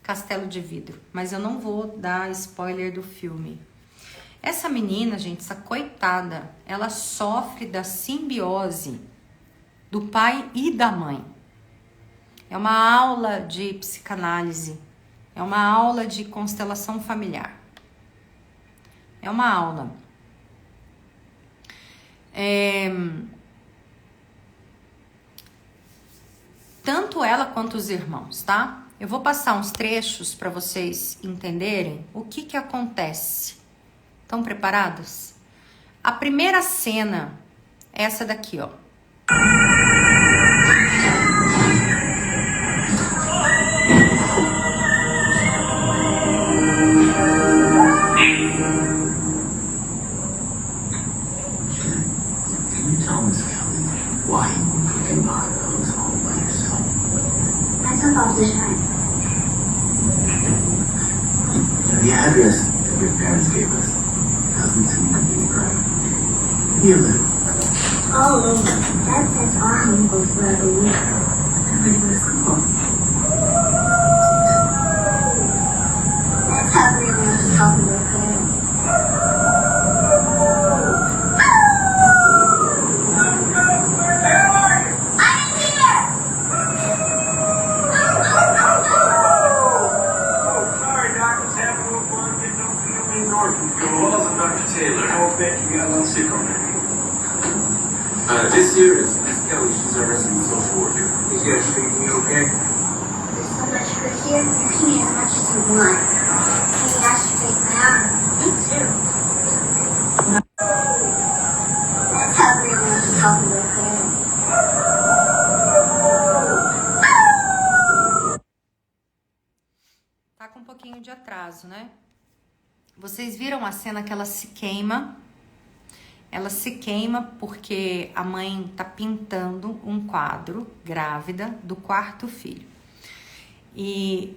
Castelo de Vidro. Mas eu não vou dar spoiler do filme. Essa menina, gente, essa coitada, ela sofre da simbiose do pai e da mãe. É uma aula de psicanálise. É uma aula de constelação familiar. É uma aula. Tanto ela quanto os irmãos, tá? Eu vou passar uns trechos para vocês entenderem o que acontece. Estão preparados? A primeira cena é essa daqui, ó. The address that your parents gave us doesn't seem to be right. You live all over. Dad says our home goes wherever we go. every to school. That's how we were talking to parents. This here is Miss Kelly. She's our resident social worker. Is you guys treating me okay? There's so much good here. You can eat as much as you want. Can you masturbate my arm? Me too. That's how we were talking to parents. Tá com um pouquinho de atraso, né? Vocês viram a cena que ela se queima? Ela se queima porque a mãe tá pintando um quadro, grávida, do quarto filho. E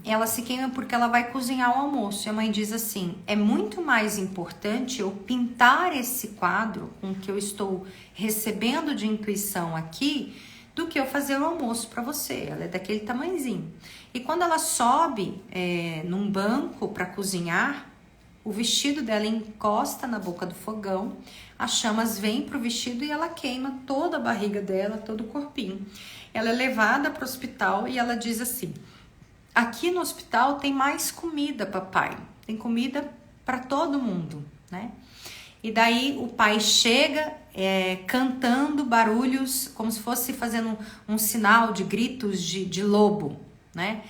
ela se queima porque ela vai cozinhar o almoço. E a mãe diz assim, é muito mais importante eu pintar esse quadro com o que eu estou recebendo de intuição aqui, do que eu fazer o almoço para você. Ela é daquele tamanhozinho. E quando ela sobe num banco para cozinhar, o vestido dela encosta na boca do fogão, as chamas vêm pro vestido e ela queima toda a barriga dela, todo o corpinho. Ela é levada para o hospital e ela diz assim, aqui no hospital tem mais comida, papai. Tem comida para todo mundo, né? E daí o pai chega cantando barulhos, como se fosse fazendo um sinal de gritos de lobo, né?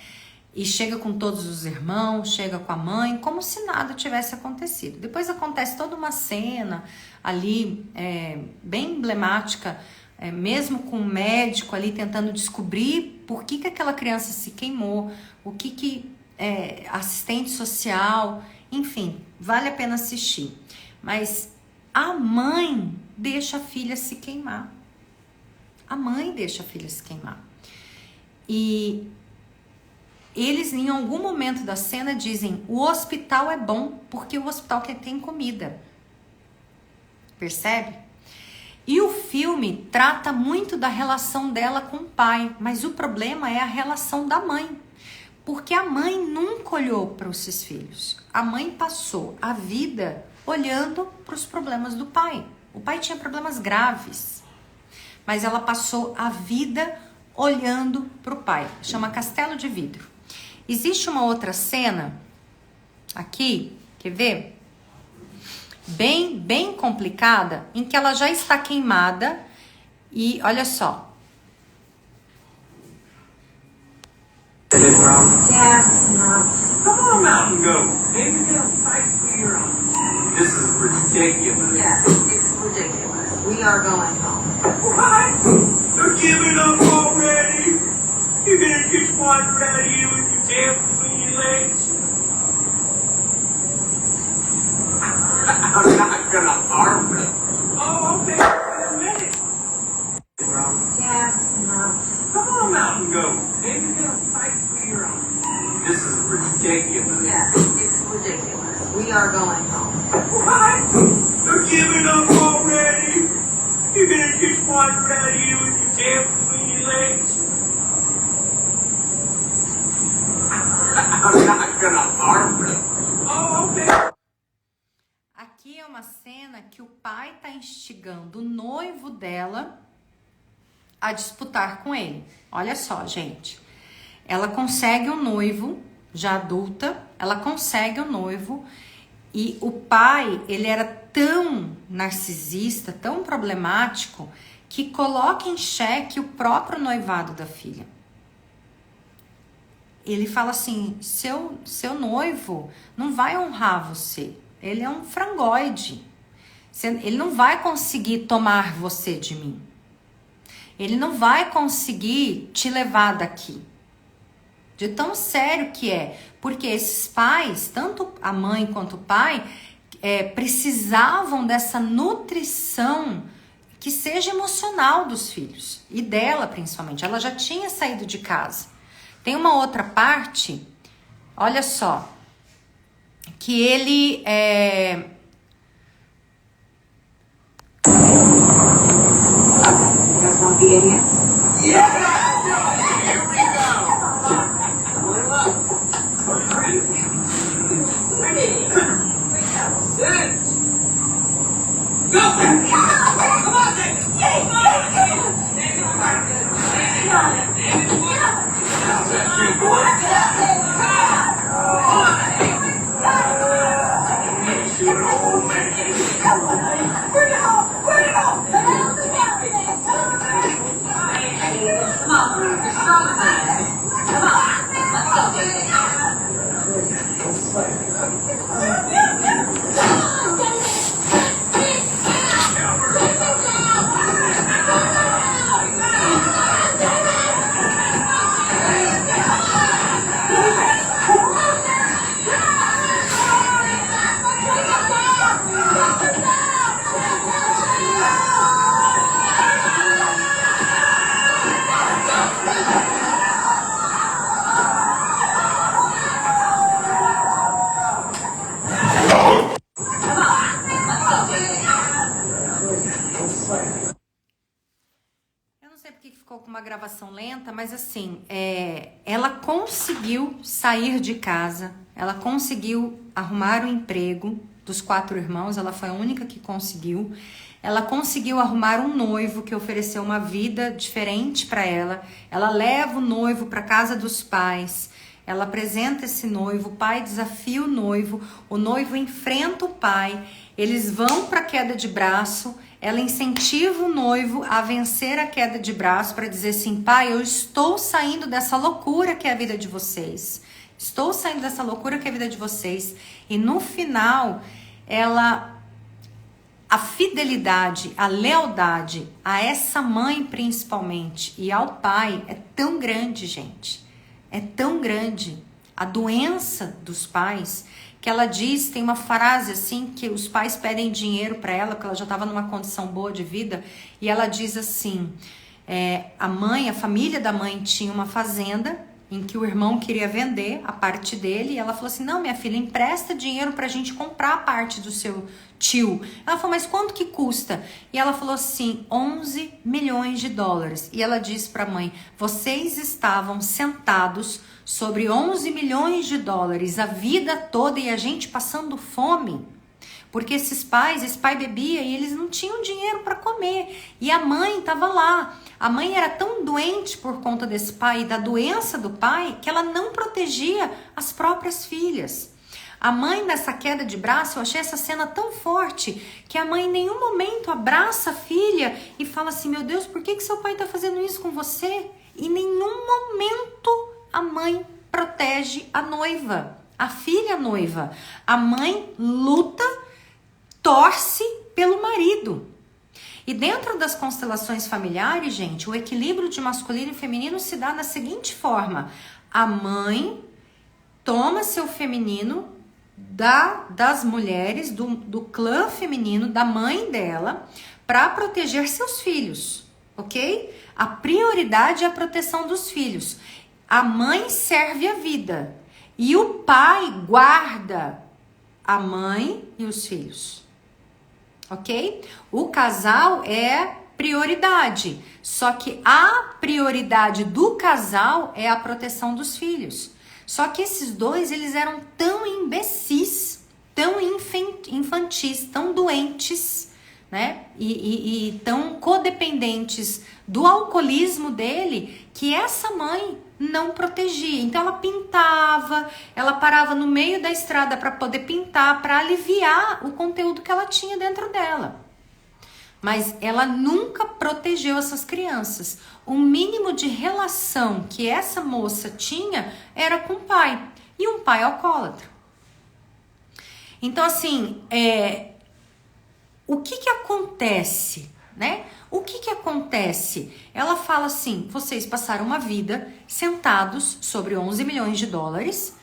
E chega com todos os irmãos, chega com a mãe, como se nada tivesse acontecido. Depois acontece toda uma cena ali, bem emblemática, mesmo com o médico ali tentando descobrir por que aquela criança se queimou, o que assistente social, enfim, vale a pena assistir. Mas a mãe deixa a filha se queimar. A mãe deixa a filha se queimar. E eles, em algum momento da cena, dizem, o hospital é bom porque o hospital tem comida. Percebe? E o filme trata muito da relação dela com o pai, mas o problema é a relação da mãe. Porque a mãe nunca olhou para os seus filhos. A mãe passou a vida olhando para os problemas do pai. O pai tinha problemas graves, mas ela passou a vida olhando para o pai. Chama Castelo de Vidro. Existe uma outra cena aqui, quer ver? Bem complicada, em que ela já está queimada e olha só. Dad, no. Come on out and go. Maybe get a fight for your own. This is ridiculous. Yes, it's ridiculous. We are going home. What? They're giving up already? You're gonna just wander out here with your tail between your legs? I'm not gonna harm them. Oh, okay. In a minute. Dad, no. Come on out and go. Maybe get a fight for your own. This is ridiculous. Yes, it's ridiculous. We are going home. What? They're giving up already? You're gonna just wander out here with your tail between your legs? I'm not gonna harm them. Oh, okay. Aqui é uma cena que o pai tá instigando o noivo dela a disputar com ele. Olha só, gente. Ela consegue um noivo, já adulta, ela consegue um noivo e o pai, ele era tão narcisista, tão problemático, que coloca em xeque o próprio noivado da filha. Ele fala assim, seu noivo não vai honrar você, ele é um frangoide, ele não vai conseguir tomar você de mim. Ele não vai conseguir te levar daqui. De tão sério que é. Porque esses pais, tanto a mãe quanto o pai, precisavam dessa nutrição que seja emocional dos filhos. E dela, principalmente. Ela já tinha saído de casa. Tem uma outra parte, olha só, que ele You guys want to be idiots? Gravação lenta, mas assim, ela conseguiu sair de casa, ela conseguiu arrumar um emprego dos 4 irmãos, ela foi a única que conseguiu. Ela conseguiu arrumar um noivo que ofereceu uma vida diferente para ela. Ela leva o noivo para casa dos pais. Ela apresenta esse noivo, o pai desafia o noivo enfrenta o pai. Eles vão para a queda de braço. Ela incentiva o noivo a vencer a queda de braço para dizer assim, pai, eu estou saindo dessa loucura que é a vida de vocês. Estou saindo dessa loucura que é a vida de vocês. E no final, a fidelidade, a lealdade a essa mãe principalmente e ao pai é tão grande, gente. É tão grande. A doença dos pais, que ela diz, tem uma frase assim, que os pais pedem dinheiro para ela, porque ela já estava numa condição boa de vida, e ela diz assim, a família da mãe tinha uma fazenda em que o irmão queria vender a parte dele, e ela falou assim, não, minha filha, empresta dinheiro pra gente comprar a parte do seu tio. Ela falou, mas quanto que custa? E ela falou assim, 11 milhões de dólares. E ela disse pra mãe, vocês estavam sentados sobre 11 milhões de dólares a vida toda e a gente passando fome. Porque esse pai bebia e eles não tinham dinheiro para comer. E a mãe estava lá. A mãe era tão doente por conta desse pai e da doença do pai que ela não protegia as próprias filhas. A mãe, nessa queda de braço, eu achei essa cena tão forte que a mãe em nenhum momento abraça a filha e fala assim, meu Deus, por que seu pai está fazendo isso com você? Em nenhum momento a mãe protege a noiva, a filha noiva. A mãe luta, torce pelo marido. E dentro das constelações familiares, gente, o equilíbrio de masculino e feminino se dá da seguinte forma. A mãe toma seu feminino das mulheres, do clã feminino, da mãe dela, para proteger seus filhos, ok? A prioridade é a proteção dos filhos. A mãe serve a vida e o pai guarda a mãe e os filhos. Ok? O casal é prioridade, só que a prioridade do casal é a proteção dos filhos. Só que esses dois, eles eram tão imbecis, tão infantis, tão doentes, né? E tão codependentes do alcoolismo dele, que essa mãe não protegia. Então ela pintava, ela parava no meio da estrada para poder pintar, para aliviar o conteúdo que ela tinha dentro dela. Mas ela nunca protegeu essas crianças. O mínimo de relação que essa moça tinha era com o pai. E um pai alcoólatra. Então, assim, o que acontece, né? O que acontece? Ela fala assim, vocês passaram uma vida sentados sobre 11 milhões de dólares,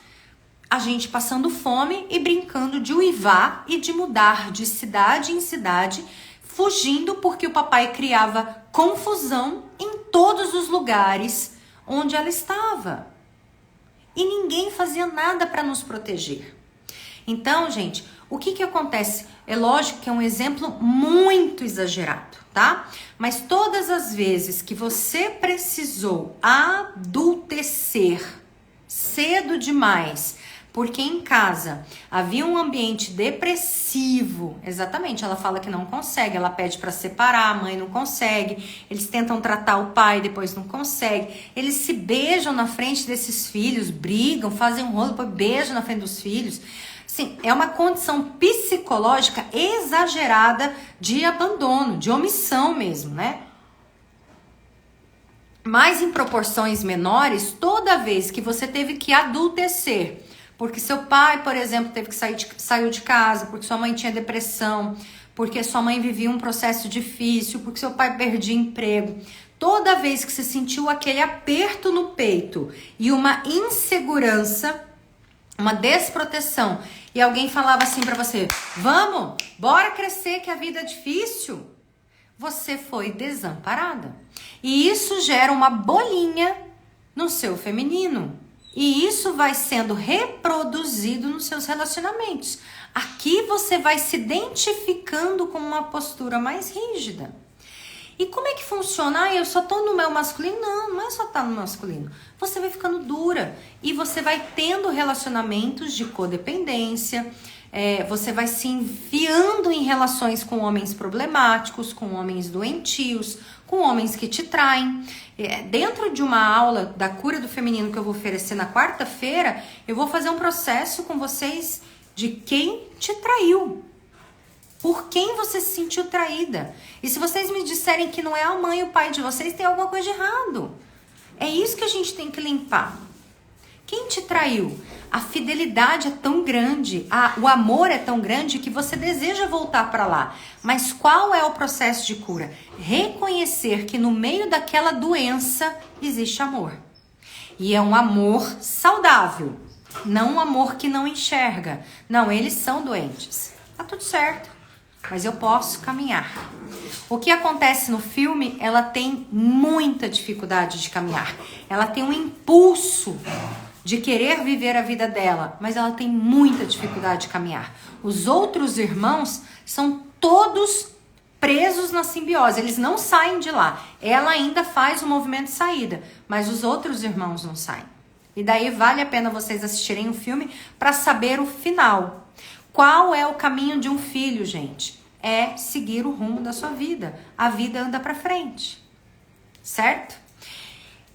a gente passando fome e brincando de uivar e de mudar de cidade em cidade, fugindo porque o papai criava confusão em todos os lugares onde ela estava. E ninguém fazia nada para nos proteger. Então, gente, o que acontece? É lógico que é um exemplo muito exagerado, tá? Mas todas as vezes que você precisou adultecer cedo demais, porque em casa havia um ambiente depressivo, exatamente, ela fala que não consegue, ela pede para separar, a mãe não consegue, eles tentam tratar o pai, depois não consegue, eles se beijam na frente desses filhos, brigam, fazem um rolo, depois beijam na frente dos filhos. Sim, é uma condição psicológica exagerada de abandono, de omissão mesmo, né? Mas em proporções menores, toda vez que você teve que adultecer, porque seu pai, por exemplo, teve que saiu de casa, porque sua mãe tinha depressão, porque sua mãe vivia um processo difícil, porque seu pai perdia emprego. Toda vez que você sentiu aquele aperto no peito e uma insegurança, uma desproteção, e alguém falava assim pra você, vamos, bora crescer que a vida é difícil, você foi desamparada. E isso gera uma bolinha no seu feminino. E isso vai sendo reproduzido nos seus relacionamentos. Aqui você vai se identificando com uma postura mais rígida. E como é que funciona? Ah, eu só tô no meu masculino? Não, não é só estar no masculino. Você vai ficando dura e você vai tendo relacionamentos de codependência, você vai se enfiando em relações com homens problemáticos, com homens doentios, com homens que te traem. Dentro de uma aula da cura do feminino que eu vou oferecer na quarta-feira, eu vou fazer um processo com vocês de quem te traiu. Por quem você se sentiu traída. E se vocês me disserem que não é a mãe e o pai de vocês, tem alguma coisa de errado. É isso que a gente tem que limpar. Quem te traiu? A fidelidade é tão grande, o amor é tão grande que você deseja voltar para lá. Mas qual é o processo de cura? Reconhecer que no meio daquela doença existe amor. E é um amor saudável, não um amor que não enxerga. Não, eles são doentes. Tá tudo certo. mas eu posso caminhar. O que acontece no filme, ela tem muita dificuldade de caminhar. Ela tem um impulso de querer viver a vida dela, mas ela tem muita dificuldade de caminhar. Os outros irmãos são todos presos na simbiose, eles não saem de lá. Ela ainda faz o movimento de saída, mas os outros irmãos não saem. E daí vale a pena vocês assistirem o filme para saber o final. Qual é o caminho de um filho, gente? É seguir o rumo da sua vida. A vida anda para frente, certo?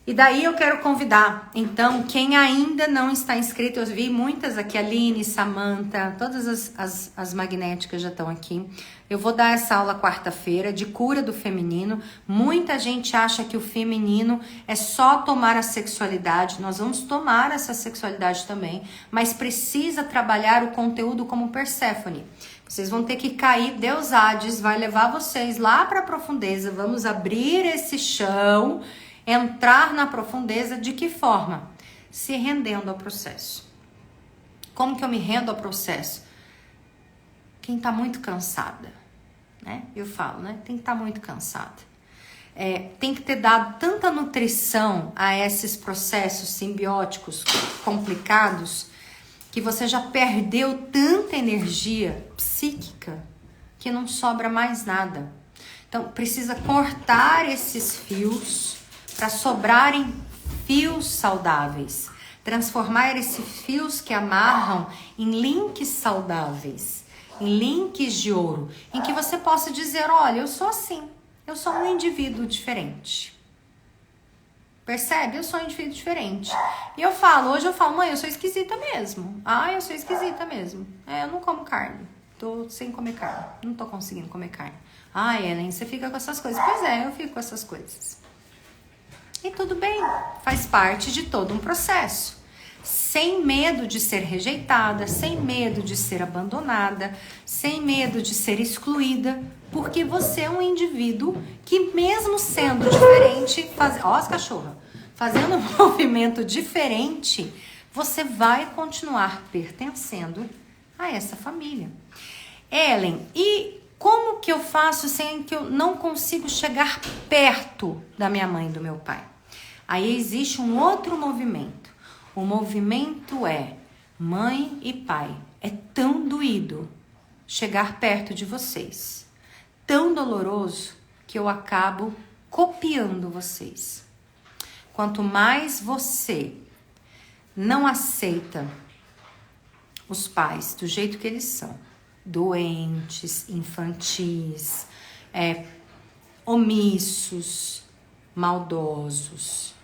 E daí eu quero convidar, então, quem ainda não está inscrito, eu vi muitas aqui, Aline, Samantha, todas as magnéticas já estão aqui. Eu vou dar essa aula quarta-feira de cura do feminino. Muita gente acha que o feminino é só tomar a sexualidade. Nós vamos tomar essa sexualidade também, mas precisa trabalhar o conteúdo como Perséfone. Vocês vão ter que cair, Deus Hades vai levar vocês lá para a profundeza. Vamos abrir esse chão, entrar na profundeza. De que forma? Se rendendo ao processo. Como que eu me rendo ao processo? Quem tá muito cansada, né? Eu falo, né? Tem que estar muito cansada. Tem que ter dado tanta nutrição a esses processos simbióticos complicados que você já perdeu tanta energia psíquica que não sobra mais nada. Então, precisa cortar esses fios para sobrarem fios saudáveis. Transformar esses fios que amarram em links saudáveis, em links de ouro, em que você possa dizer, olha, eu sou assim, eu sou um indivíduo diferente. Percebe? Eu sou um indivíduo diferente. E hoje eu falo, mãe, eu sou esquisita mesmo. Ah, eu sou esquisita mesmo. Eu não como carne. Tô sem comer carne. Não tô conseguindo comer carne. Ah, Ellen, você fica com essas coisas. Pois é, eu fico com essas coisas. E tudo bem, faz parte de todo um processo. Sem medo de ser rejeitada, sem medo de ser abandonada, sem medo de ser excluída, porque você é um indivíduo que, mesmo sendo diferente, as cachorras, fazendo um movimento diferente, você vai continuar pertencendo a essa família. Ellen, e como que eu faço sem que eu não consigo chegar perto da minha mãe e do meu pai? Aí existe um outro movimento. O movimento é mãe e pai. É tão doído chegar perto de vocês. Tão doloroso que eu acabo copiando vocês. Quanto mais você não aceita os pais do jeito que eles são, doentes, infantis, omissos, maldosos,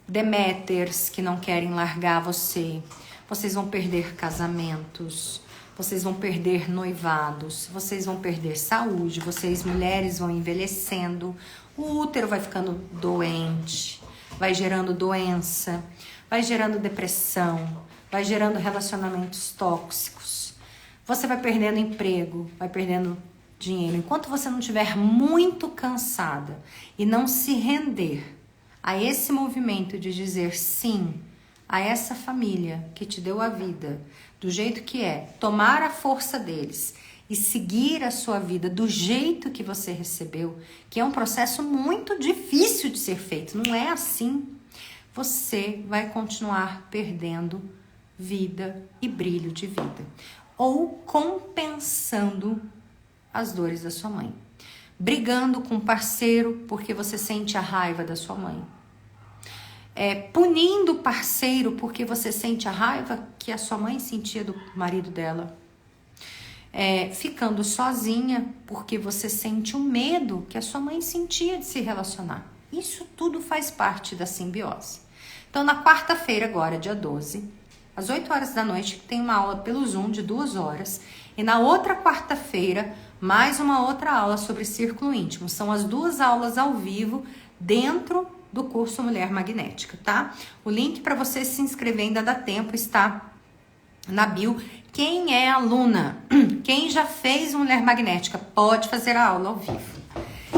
Deméters que não querem largar você, vocês vão perder casamentos, vocês vão perder noivados, vocês vão perder saúde, vocês mulheres vão envelhecendo, o útero vai ficando doente, vai gerando doença, vai gerando depressão, vai gerando relacionamentos tóxicos, você vai perdendo emprego, vai perdendo dinheiro. Enquanto você não estiver muito cansada e não se render a esse movimento de dizer sim a essa família que te deu a vida, do jeito que é, tomar a força deles e seguir a sua vida do jeito que você recebeu, que é um processo muito difícil de ser feito, não é assim, você vai continuar perdendo vida e brilho de vida, ou compensando as dores da sua mãe, brigando com o parceiro porque você sente a raiva da sua mãe, punindo o parceiro porque você sente a raiva que a sua mãe sentia do marido dela, ficando sozinha porque você sente o medo que a sua mãe sentia de se relacionar. Isso tudo faz parte da simbiose. Então, na quarta-feira agora, dia 12, às 8 horas da noite, tem uma aula pelo Zoom de 2 horas. E na outra quarta-feira, mais uma outra aula sobre círculo íntimo. São as 2 aulas ao vivo dentro do curso Mulher Magnética, tá? O link para você se inscrever ainda dá tempo, está na bio. Quem é aluna, quem já fez Mulher Magnética, pode fazer a aula ao vivo.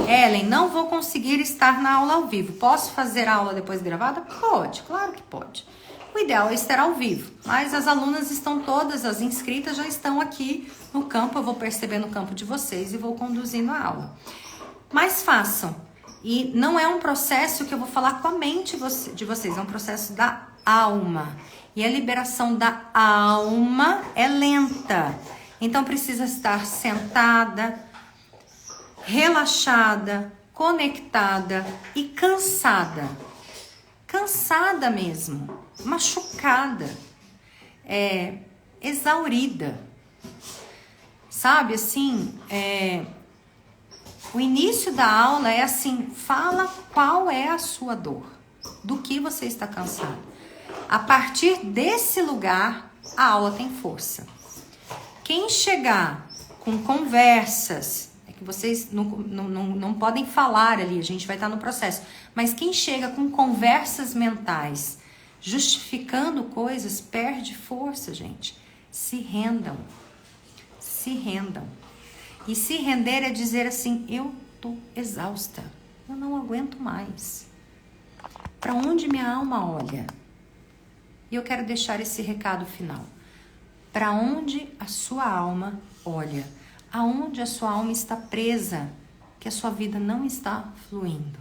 Ellen, não vou conseguir estar na aula ao vivo. Posso fazer a aula depois gravada? Pode, claro que pode. O ideal é estar ao vivo, mas as alunas estão todas, as inscritas já estão aqui no campo, eu vou perceber no campo de vocês e vou conduzindo a aula. Mas façam, e não é um processo que eu vou falar com a mente de vocês, é um processo da alma. E a liberação da alma é lenta, então precisa estar sentada, relaxada, conectada e cansada. Cansada mesmo, machucada, exaurida. Sabe, assim, o início da aula é assim, fala qual é a sua dor, do que você está cansado. A partir desse lugar, a aula tem força. Quem chegar com conversas, é que vocês não podem falar ali, a gente vai estar no processo, mas quem chega com conversas mentais, justificando coisas, perde força, gente. Se rendam. Se rendam. E se render é dizer assim, eu tô exausta, eu não aguento mais. Para onde minha alma olha? E eu quero deixar esse recado final. Para onde a sua alma olha? Aonde a sua alma está presa, que a sua vida não está fluindo?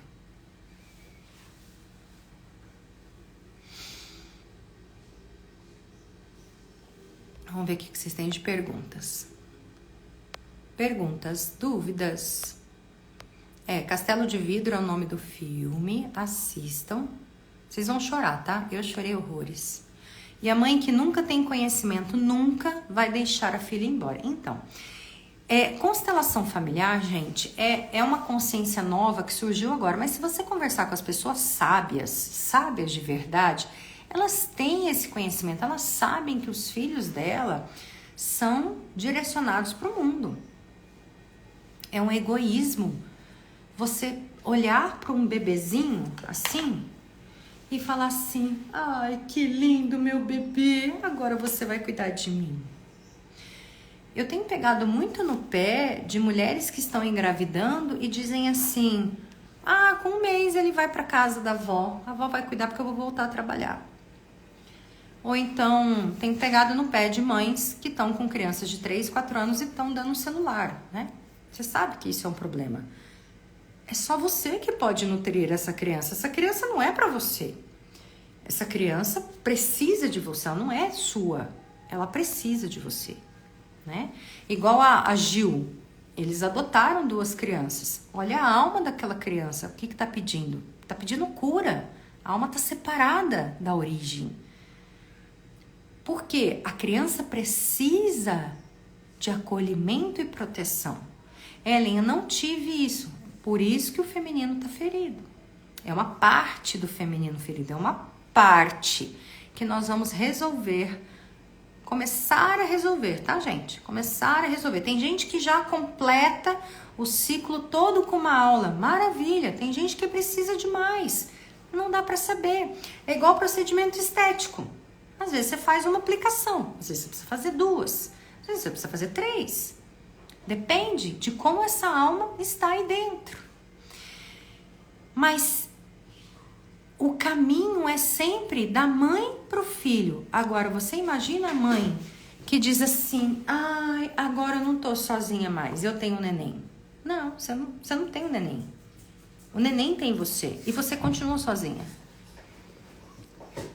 Vamos ver o que vocês têm de perguntas. Perguntas, dúvidas? Castelo de Vidro é o nome do filme, assistam. Vocês vão chorar, tá? Eu chorei horrores. E a mãe que nunca tem conhecimento, nunca vai deixar a filha embora. Então, constelação familiar, gente, é uma consciência nova que surgiu agora. Mas se você conversar com as pessoas sábias de verdade, elas têm esse conhecimento, elas sabem que os filhos dela são direcionados para o mundo. É um egoísmo você olhar para um bebezinho assim e falar assim, ai, que lindo meu bebê, agora você vai cuidar de mim. Eu tenho pegado muito no pé de mulheres que estão engravidando e dizem assim, com 1 mês ele vai para casa da avó, a avó vai cuidar porque eu vou voltar a trabalhar. Ou então, tem pegado no pé de mães que estão com crianças de 3, 4 anos e estão dando um celular, né? Você sabe que isso é um problema. É só você que pode nutrir essa criança. Essa criança não é para você. Essa criança precisa de você, ela não é sua. Ela precisa de você, né? Igual a Gil, eles adotaram 2 crianças. Olha a alma daquela criança, o que tá pedindo? Tá pedindo cura. A alma tá separada da origem. Porque a criança precisa de acolhimento e proteção. Ellen, eu não tive isso. Por isso que o feminino está ferido. É uma parte do feminino ferido. É uma parte que nós vamos resolver. Começar a resolver, tá, gente? Começar a resolver. Tem gente que já completa o ciclo todo com uma aula. Maravilha. Tem gente que precisa de mais. Não dá para saber. É igual procedimento estético. Às vezes você faz uma aplicação, às vezes você precisa fazer 2, às vezes você precisa fazer 3. Depende de como essa alma está aí dentro. Mas o caminho é sempre da mãe para o filho. Agora, você imagina a mãe que diz assim, ai, agora eu não tô sozinha mais, eu tenho um neném. Não, você não tem um neném. O neném tem você e você continua sozinha.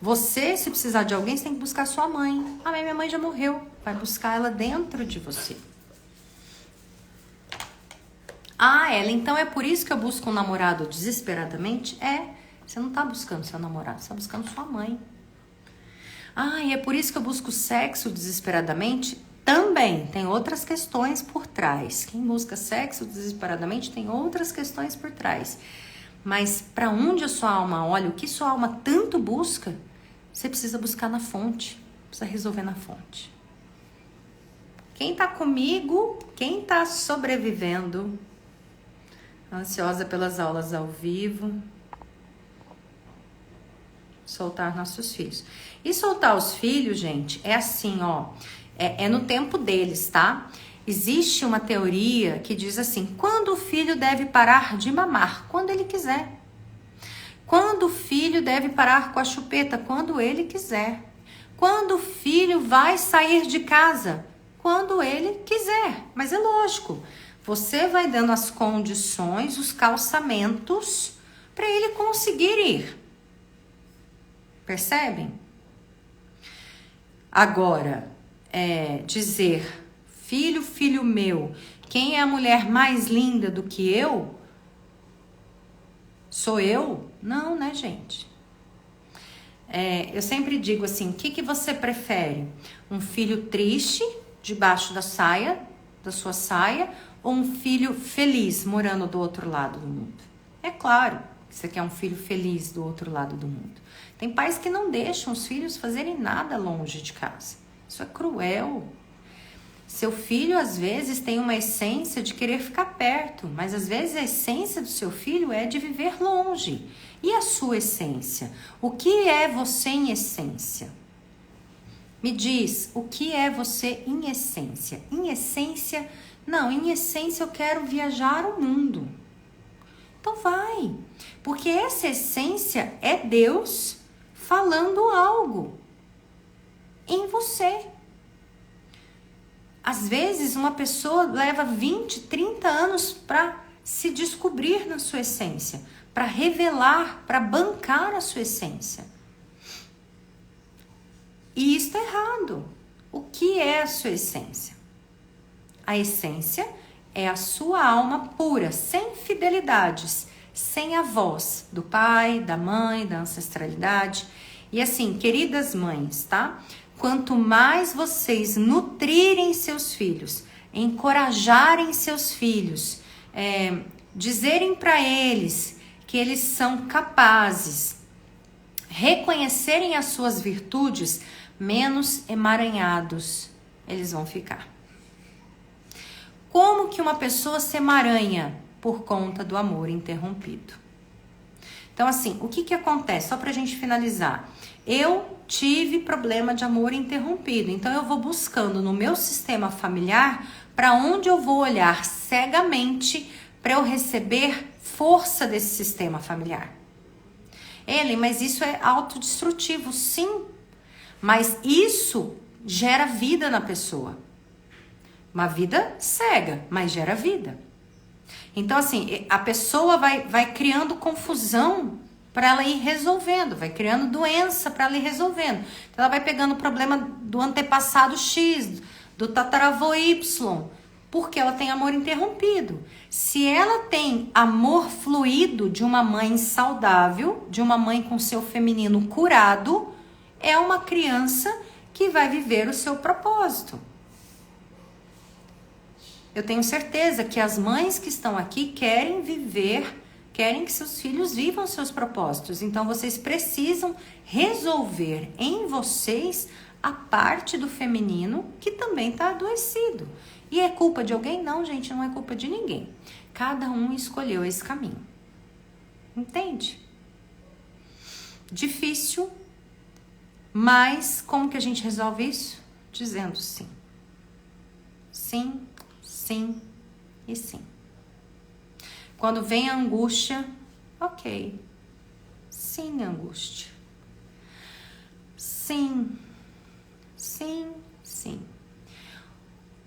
Você, se precisar de alguém, você tem que buscar sua mãe. Minha mãe já morreu. Vai buscar ela dentro de você. Ela, então é por isso que eu busco um namorado desesperadamente? Você não tá buscando seu namorado, você tá buscando sua mãe. E é por isso que eu busco sexo desesperadamente? Também tem outras questões por trás. Quem busca sexo desesperadamente tem outras questões por trás. Mas para onde a sua alma olha, o que sua alma tanto busca, você precisa buscar na fonte, precisa resolver na fonte. Quem tá comigo, quem tá sobrevivendo, ansiosa pelas aulas ao vivo, soltar nossos filhos. E soltar os filhos, gente, é assim, é no tempo deles, tá? Existe uma teoria que diz assim, quando o filho deve parar de mamar? Quando ele quiser. Quando o filho deve parar com a chupeta? Quando ele quiser. Quando o filho vai sair de casa? Quando ele quiser. Mas é lógico, você vai dando as condições, os calçamentos para ele conseguir ir. Percebem? Agora, dizer, filho, filho meu, quem é a mulher mais linda do que eu? Sou eu? Não, né, gente? Eu sempre digo assim, o que você prefere? Um filho triste, debaixo da sua saia, ou um filho feliz, morando do outro lado do mundo? É claro que você quer um filho feliz do outro lado do mundo. Tem pais que não deixam os filhos fazerem nada longe de casa. Isso é cruel. Seu filho, às vezes, tem uma essência de querer ficar perto, mas às vezes a essência do seu filho é de viver longe. E a sua essência? O que é você em essência? Me diz, o que é você em essência? Em essência, em essência eu quero viajar o mundo. Então vai, porque essa essência é Deus falando algo em você. Às vezes uma pessoa leva 20, 30 anos para se descobrir na sua essência, para revelar, para bancar a sua essência. E isso está errado. O que é a sua essência? A essência é a sua alma pura, sem fidelidades, sem a voz do pai, da mãe, da ancestralidade. E assim, queridas mães, tá? Quanto mais vocês nutrirem seus filhos, encorajarem seus filhos, dizerem para eles que eles são capazes, reconhecerem as suas virtudes, menos emaranhados eles vão ficar. Como que uma pessoa se emaranha? Por conta do amor interrompido. Então, assim, o que acontece? Só pra gente finalizar. Eu tive problema de amor interrompido, então eu vou buscando no meu sistema familiar para onde eu vou olhar cegamente para eu receber força desse sistema familiar. Mas isso é autodestrutivo, sim. Mas isso gera vida na pessoa. Uma vida cega, mas gera vida. Então, assim, a pessoa vai criando confusão para ela ir resolvendo, vai criando doença para ela ir resolvendo. Então, ela vai pegando o problema do antepassado X, do tataravô Y, porque ela tem amor interrompido. Se ela tem amor fluido de uma mãe saudável, de uma mãe com seu feminino curado, é uma criança que vai viver o seu propósito. Eu tenho certeza que as mães que estão aqui querem que seus filhos vivam seus propósitos. Então, vocês precisam resolver em vocês a parte do feminino que também está adoecido. E é culpa de alguém? Não, gente, não é culpa de ninguém. Cada um escolheu esse caminho. Entende? Difícil, mas como que a gente resolve isso? Dizendo sim. Sim. Sim e sim. Quando vem a angústia, ok. Sim, angústia. Sim. Sim, sim.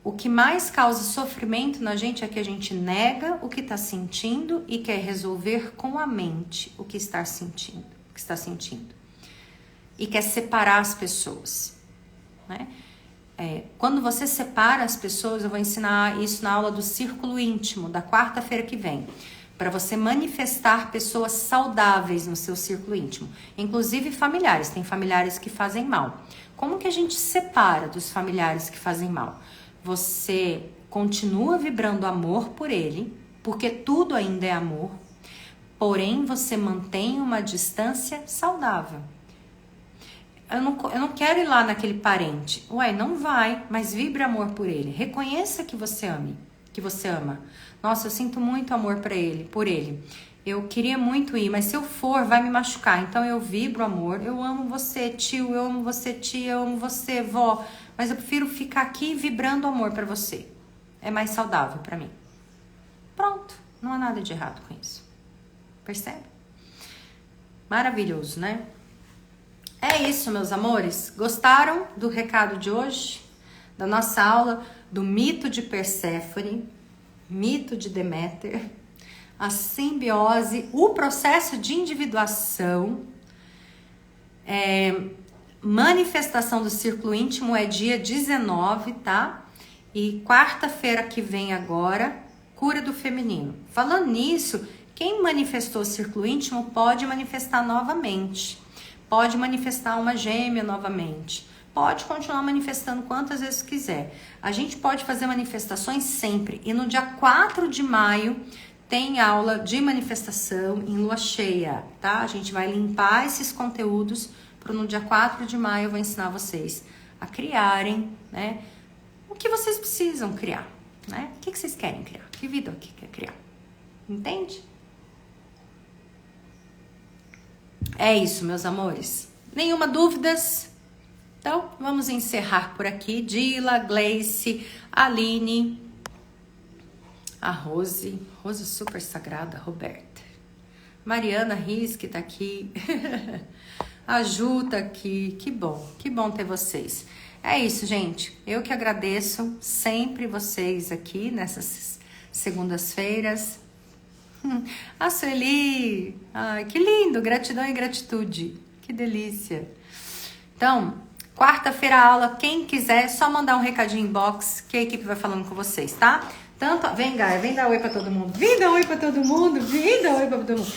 O que mais causa sofrimento na gente é que a gente nega o que está sentindo e quer resolver com a mente o que está sentindo. E quer separar as pessoas, né? Quando você separa as pessoas, eu vou ensinar isso na aula do Círculo Íntimo, da quarta-feira que vem, para você manifestar pessoas saudáveis no seu círculo íntimo, inclusive familiares. Tem familiares que fazem mal. Como que a gente separa dos familiares que fazem mal? Você continua vibrando amor por ele, porque tudo ainda é amor, porém você mantém uma distância saudável. Eu não quero ir lá naquele parente. Não vai, mas vibre amor por ele. Reconheça que você ama. Nossa, eu sinto muito amor por ele. Eu queria muito ir, mas se eu for, vai me machucar. Então eu vibro amor. Eu amo você, tio. Eu amo você, tia. Eu amo você, vó. Mas eu prefiro ficar aqui vibrando amor pra você. É mais saudável pra mim. Pronto. Não há nada de errado com isso. Percebe? Maravilhoso, né? É isso, meus amores. Gostaram do recado de hoje? Da nossa aula do mito de Perséfone, mito de Deméter, a simbiose, o processo de individuação, manifestação do círculo íntimo é dia 19, tá? E quarta-feira que vem agora, cura do feminino. Falando nisso, quem manifestou o círculo íntimo pode manifestar novamente. Pode manifestar uma gêmea novamente. Pode continuar manifestando quantas vezes quiser. A gente pode fazer manifestações sempre. E no dia 4 de maio tem aula de manifestação em lua cheia, tá? A gente vai limpar esses conteúdos para no dia 4 de maio eu vou ensinar vocês a criarem, né? O que vocês precisam criar, né? O que vocês querem criar? Que vida que quer criar? Entende? É isso, meus amores. Nenhuma dúvidas? Então, vamos encerrar por aqui. Dila, Gleice, Aline, a Rose super sagrada, Roberta, Mariana Riz, que tá aqui, a Ju tá aqui, que bom ter vocês. É isso, gente, eu que agradeço sempre vocês aqui nessas segundas-feiras. A Sueli, ai, que lindo, gratidão e gratitude, que delícia. Então, quarta-feira a aula, quem quiser, só mandar um recadinho inbox que a equipe vai falando com vocês, tá? Tanto, vem Gaia, vem dar oi pra todo mundo, vem dar oi pra todo mundo, vem dar oi pra todo mundo.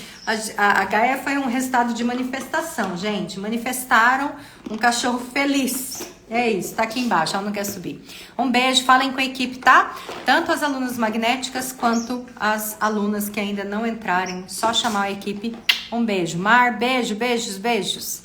A Gaia foi um resultado de manifestação, gente, manifestaram um cachorro feliz. É isso, tá aqui embaixo, ela não quer subir. Um beijo, falem com a equipe, tá? Tanto as alunas magnéticas quanto as alunas que ainda não entrarem, só chamar a equipe. Um beijo. Mar, beijo, beijos, beijos.